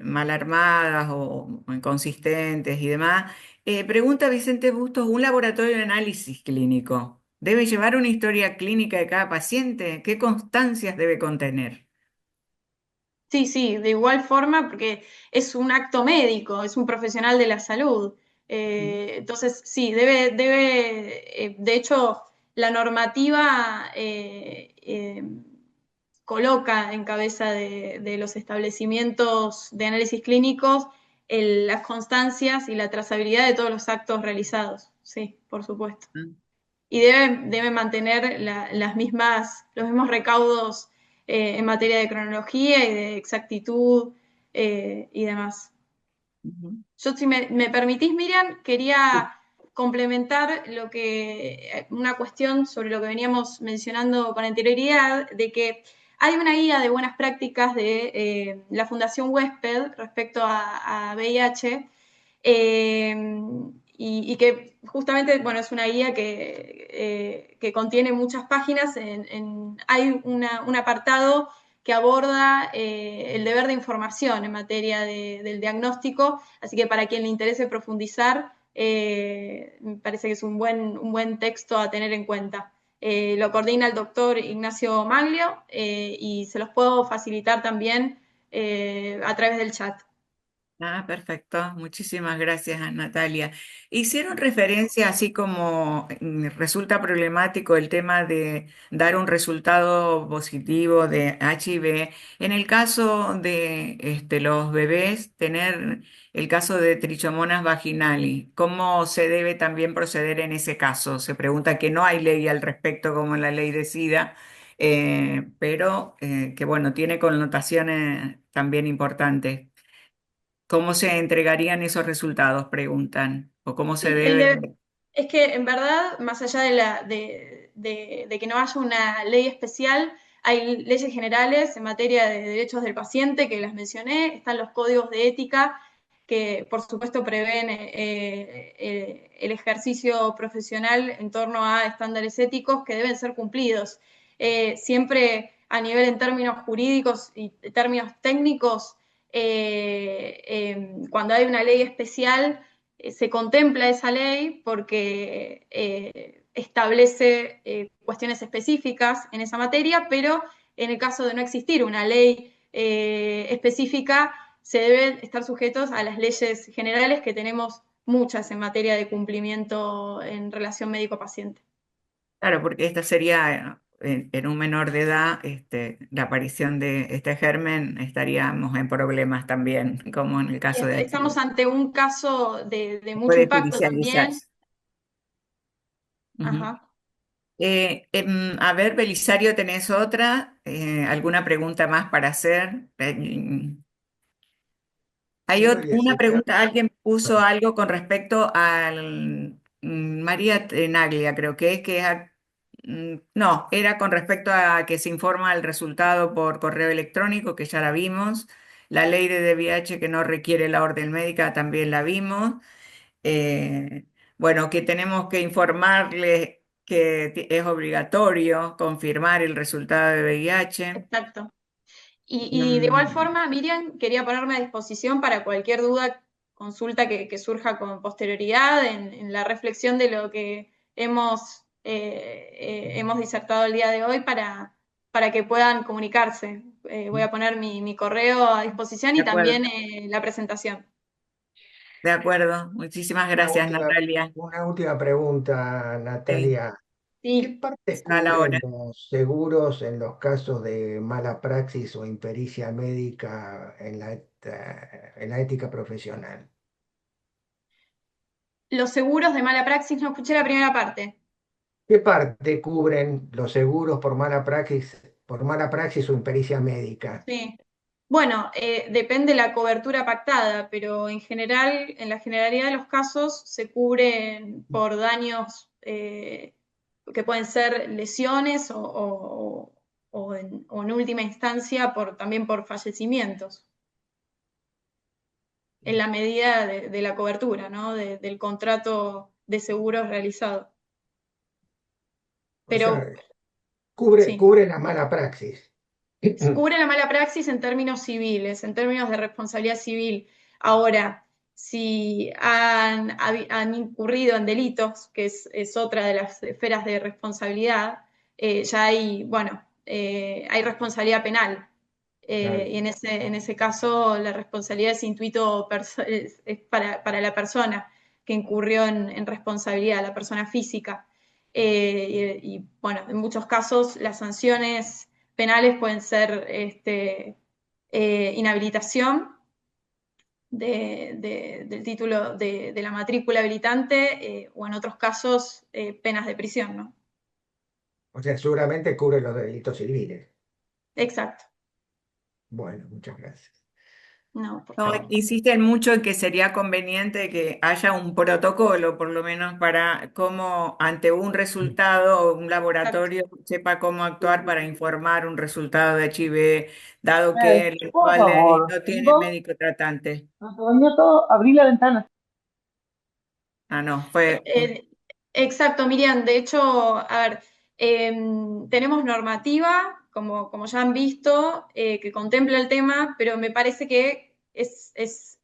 mal armadas o inconsistentes y demás. Pregunta Vicente Bustos, ¿un laboratorio de análisis clínico debe llevar una historia clínica de cada paciente? ¿Qué constancias debe contener? Sí, sí, de igual forma, porque es un acto médico, es un profesional de la salud. Entonces, sí, de hecho, la normativa coloca en cabeza de los establecimientos de análisis clínicos las constancias y la trazabilidad de todos los actos realizados. Sí, por supuesto. Y debe mantener los mismos recaudos en materia de cronología y de exactitud y demás. Ujú. Yo, si me permitís, Miriam, quería complementar una cuestión sobre lo que veníamos mencionando con anterioridad, de que hay una guía de buenas prácticas de la Fundación Huésped respecto a VIH, y que justamente, bueno, es una guía que contiene muchas páginas. Hay un apartado que aborda el deber de información en materia del diagnóstico, así que para quien le interese profundizar, me parece que es un buen texto a tener en cuenta. Lo coordina el doctor Ignacio Maglio y se los puedo facilitar también a través del chat. Ah, perfecto. Muchísimas gracias, Natalia. Hicieron referencia, así como resulta problemático el tema de dar un resultado positivo de HIV. En el caso de los bebés, tener el caso de Trichomonas vaginalis, ¿cómo se debe también proceder en ese caso? Se pregunta que no hay ley al respecto como la ley de SIDA, pero que bueno, tiene connotaciones también importantes. ¿Cómo se entregarían esos resultados? Preguntan. ¿O cómo se Sí, debe? es que en verdad, más allá de que no haya una ley especial, hay leyes generales en materia de derechos del paciente que las mencioné, están los códigos de ética que por supuesto prevén el ejercicio profesional en torno a estándares éticos que deben ser cumplidos. Siempre a nivel en términos jurídicos y términos técnicos, cuando hay una ley especial, se contempla esa ley porque establece cuestiones específicas en esa materia, pero en el caso de no existir una ley específica, se deben estar sujetos a las leyes generales, que tenemos muchas en materia de cumplimiento en relación médico-paciente. Claro, porque esta sería en un menor de edad, la aparición de este germen, estaríamos en problemas también, como en el caso de Estamos HIV. ante un caso de mucho Puede impacto también. judicializarse. Ujú. Ajá. A ver, Belisario, ¿tenés otra? ¿Alguna pregunta más para hacer? Hay Sí, María una Eugenia. pregunta, alguien puso Bueno, algo con respecto al María Tenaglia, creo que no, era con respecto a que se informa el resultado por correo electrónico, que ya la vimos. La ley de DVH que no requiere la orden médica también la vimos. Eh, bueno, que tenemos que informarle que es obligatorio confirmar el resultado de VIH. Exacto. Y de igual forma, Miriam, quería ponerme a disposición para cualquier duda, consulta que surja con posterioridad en la reflexión de lo que hemos disertado el día de hoy para que puedan comunicarse. Voy a poner mi correo a disposición De y acuerdo, también la presentación. de acuerdo. Muchísimas Una gracias, última, Natalia. una última pregunta, Sí, Natalia. ¿Qué Sí. parte a la cubren hora. los seguros en los casos de mala praxis o impericia médica en la ética profesional? Los seguros de mala praxis, no escuché la primera parte. ¿Qué parte cubren los seguros por mala praxis o impericia médica? Sí. Bueno, depende la cobertura pactada, pero en general, en la generalidad de los casos, se cubren por daños que pueden ser lesiones o en última instancia también por fallecimientos, en la medida de la cobertura, ¿no? Del contrato de seguros realizado. O sea, Pero sí. cubre la mala praxis. Cubre la mala praxis en términos civiles, en términos de responsabilidad civil. Ahora, si han incurrido en delitos, que es otra de las esferas de responsabilidad, ya hay, bueno, hay responsabilidad penal. Claro. Y en ese caso la responsabilidad es intuito es para la persona que incurrió en responsabilidad, la persona física. Y bueno, en muchos casos las sanciones penales pueden ser inhabilitación del título de la matrícula habilitante o en otros casos penas de prisión, ¿no? O sea, seguramente cubre los delitos civiles. Exacto. Bueno, muchas gracias. No, por No, favor. insisten mucho en que sería conveniente que haya un protocolo, por lo menos para cómo ante un resultado o un laboratorio sepa cómo actuar para informar un resultado de HIV, dado que la Por actual ley favor, no tiene tengo médico tratante. Nuestro nieto, abrí la ventana. Ah, no, fue. Exacto, Miriam. De hecho, a ver, tenemos normativa, como ya han visto, que contempla el tema, pero me parece que es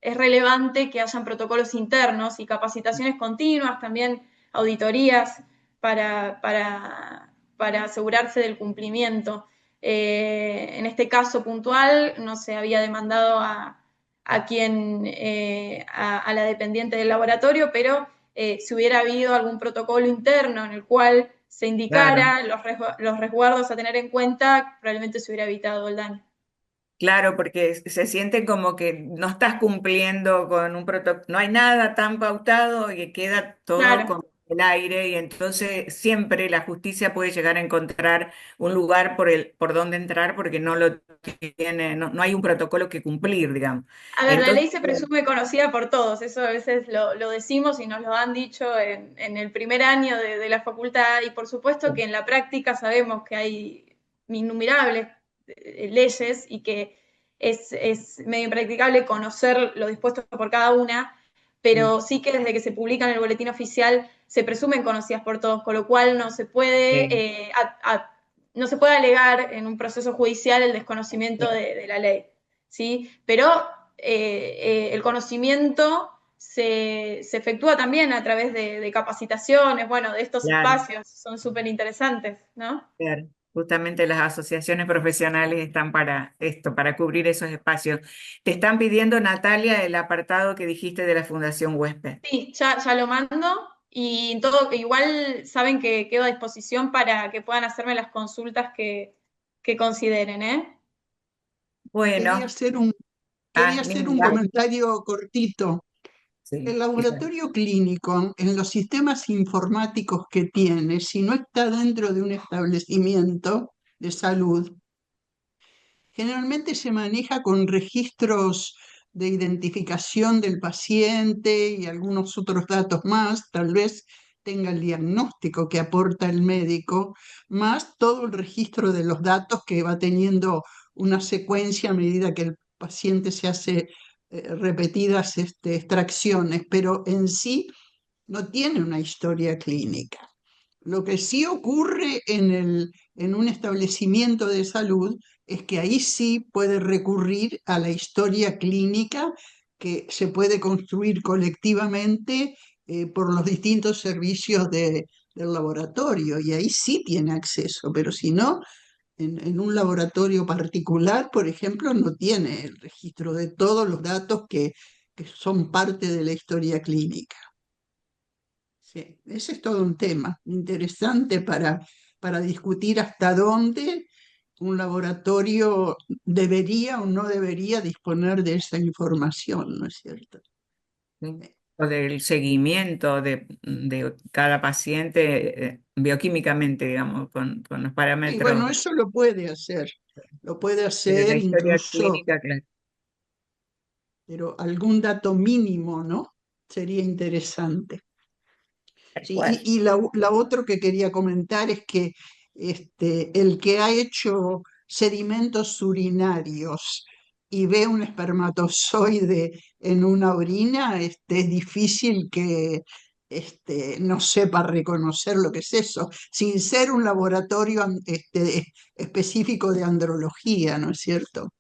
relevante que hayan protocolos internos y capacitaciones continuas, también auditorías para, para asegurarse del cumplimiento. En este caso puntual, no se había demandado a la dependiente del laboratorio, pero si hubiera habido algún protocolo interno en el cual se Claro. indicara los resguardos a tener en cuenta, probablemente se hubiera evitado el daño. Claro, porque se siente como que no estás cumpliendo con un protocolo, no hay nada tan pautado y que queda todo Claro. con el aire y entonces siempre la justicia puede llegar a encontrar un lugar por donde entrar porque no lo tiene, no hay un protocolo que cumplir, digamos. A ver, la ley Entonces, se presume conocida por todos, eso a veces lo decimos y nos lo han dicho en el primer año de la facultad y por supuesto que en la práctica sabemos que hay innumerables leyes y que es medio impracticable conocer lo dispuesto por cada una, pero sí que desde que se publica en el boletín oficial se presumen conocidas por todos, con lo cual no se puede, no se puede alegar en un proceso judicial el desconocimiento de la ley, ¿sí? Pero el conocimiento se efectúa también a través de capacitaciones, bueno, de estos claro, espacios, son súper interesantes, ¿no? claro, justamente las asociaciones profesionales están para esto, para cubrir esos espacios. Te están pidiendo, Natalia, el apartado que dijiste de la Fundación Huésped. Sí, ya lo mando y todo, igual saben que quedo a disposición para que puedan hacerme las consultas que consideren, ¿eh? Quería Bueno, hacer quería hacer un Linda. comentario cortito. Sí, El laboratorio clínico, en los sistemas informáticos que tiene, si no está dentro de un establecimiento de salud, generalmente se maneja con registros de identificación del paciente y algunos otros datos más, tal vez tenga el diagnóstico que aporta el médico, más todo el registro de los datos que va teniendo una secuencia a medida que el paciente se hace repetidas extracciones, pero en sí no tiene una historia clínica. Lo que sí ocurre en un establecimiento de salud es que ahí sí puede recurrir a la historia clínica que se puede construir colectivamente por los distintos servicios del laboratorio, y ahí sí tiene acceso, pero si no, en un laboratorio particular, por ejemplo, no tiene el registro de todos los datos que son parte de la historia clínica. Sí, ese es todo un tema interesante para discutir hasta dónde un laboratorio debería o no debería disponer de esa información, ¿no es cierto? ¿sí? O del seguimiento de cada paciente bioquímicamente, digamos, con los Y parámetros bueno, eso lo puede de la hacer historia incluso, clínica, claro. pero algún dato mínimo, ¿no? Sería interesante. Tal Sí, cual. y la otra que quería comentar es que el que ha hecho sedimentos urinarios y ve un espermatozoide en una orina, es difícil que no sepa reconocer lo que es eso, sin ser un laboratorio específico de andrología, ¿no es cierto?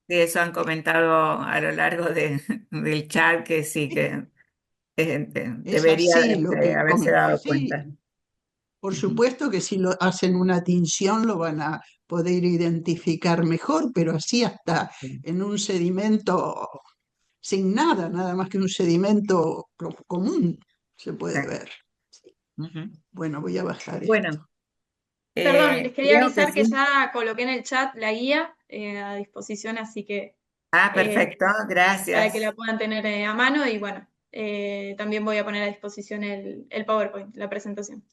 Sí, eso han comentado a lo largo del chat, que sí, que Es debería así lo que haberse dado sí. cuenta. Por Ujú. supuesto que si lo hacen una tinción lo van a poder identificar mejor, pero así hasta Sí, en un sedimento sin nada, nada más que un sedimento común se puede exacto. ver. Sí. Ujú. Bueno, voy a bajar esto. Bueno, Perdón, les quería creo que avisar que sí. ya coloqué en el chat la guía a disposición, así que Ah, eh, perfecto, para que la gracias. puedan tener a mano y bueno, también voy a poner a disposición el PowerPoint, la presentación.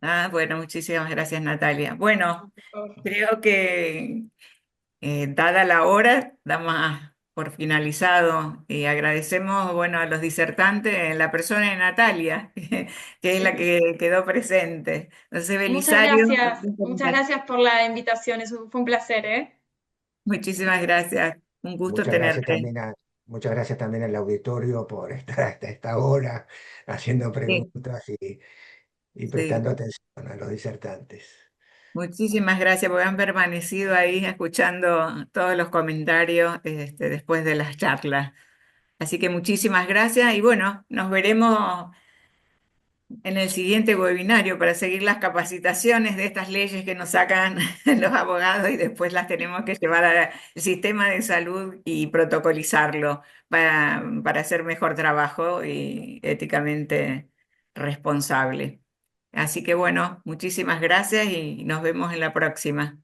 Ah, bueno, muchísimas gracias, Natalia. Bueno, Por favor. creo que dada la hora, damos por finalizado y agradecemos, bueno, a los disertantes, en la persona de Natalia, que es la que quedó presente. Entonces, Belisario, Muchas gracias por la invitación, fue un placer, ¿eh? muchísimas gracias. Un gusto Muchas gracias tenerte. también muchas gracias también al auditorio por estar hasta esta hora haciendo Sí, preguntas y sí. prestando atención a los disertantes. Muchísimas gracias por haber permanecido ahí escuchando todos los comentarios después de las charlas. Así que muchísimas gracias y bueno, nos veremos en el siguiente webinario para seguir las capacitaciones de estas leyes que nos sacan los abogados y después las tenemos que llevar al sistema de salud y protocolizarlo para hacer mejor trabajo y éticamente responsable. Así que bueno, muchísimas gracias y nos vemos en la próxima.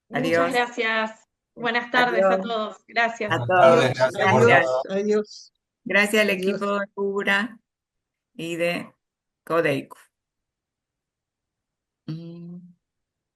Muchas Adiós. gracias. Buenas tardes a Adiós todos. Gracias. a Buenas tardes, todos. gracias por Gracias. todo. Adiós. Gracias al Adiós. equipo de Cura y de Codeico.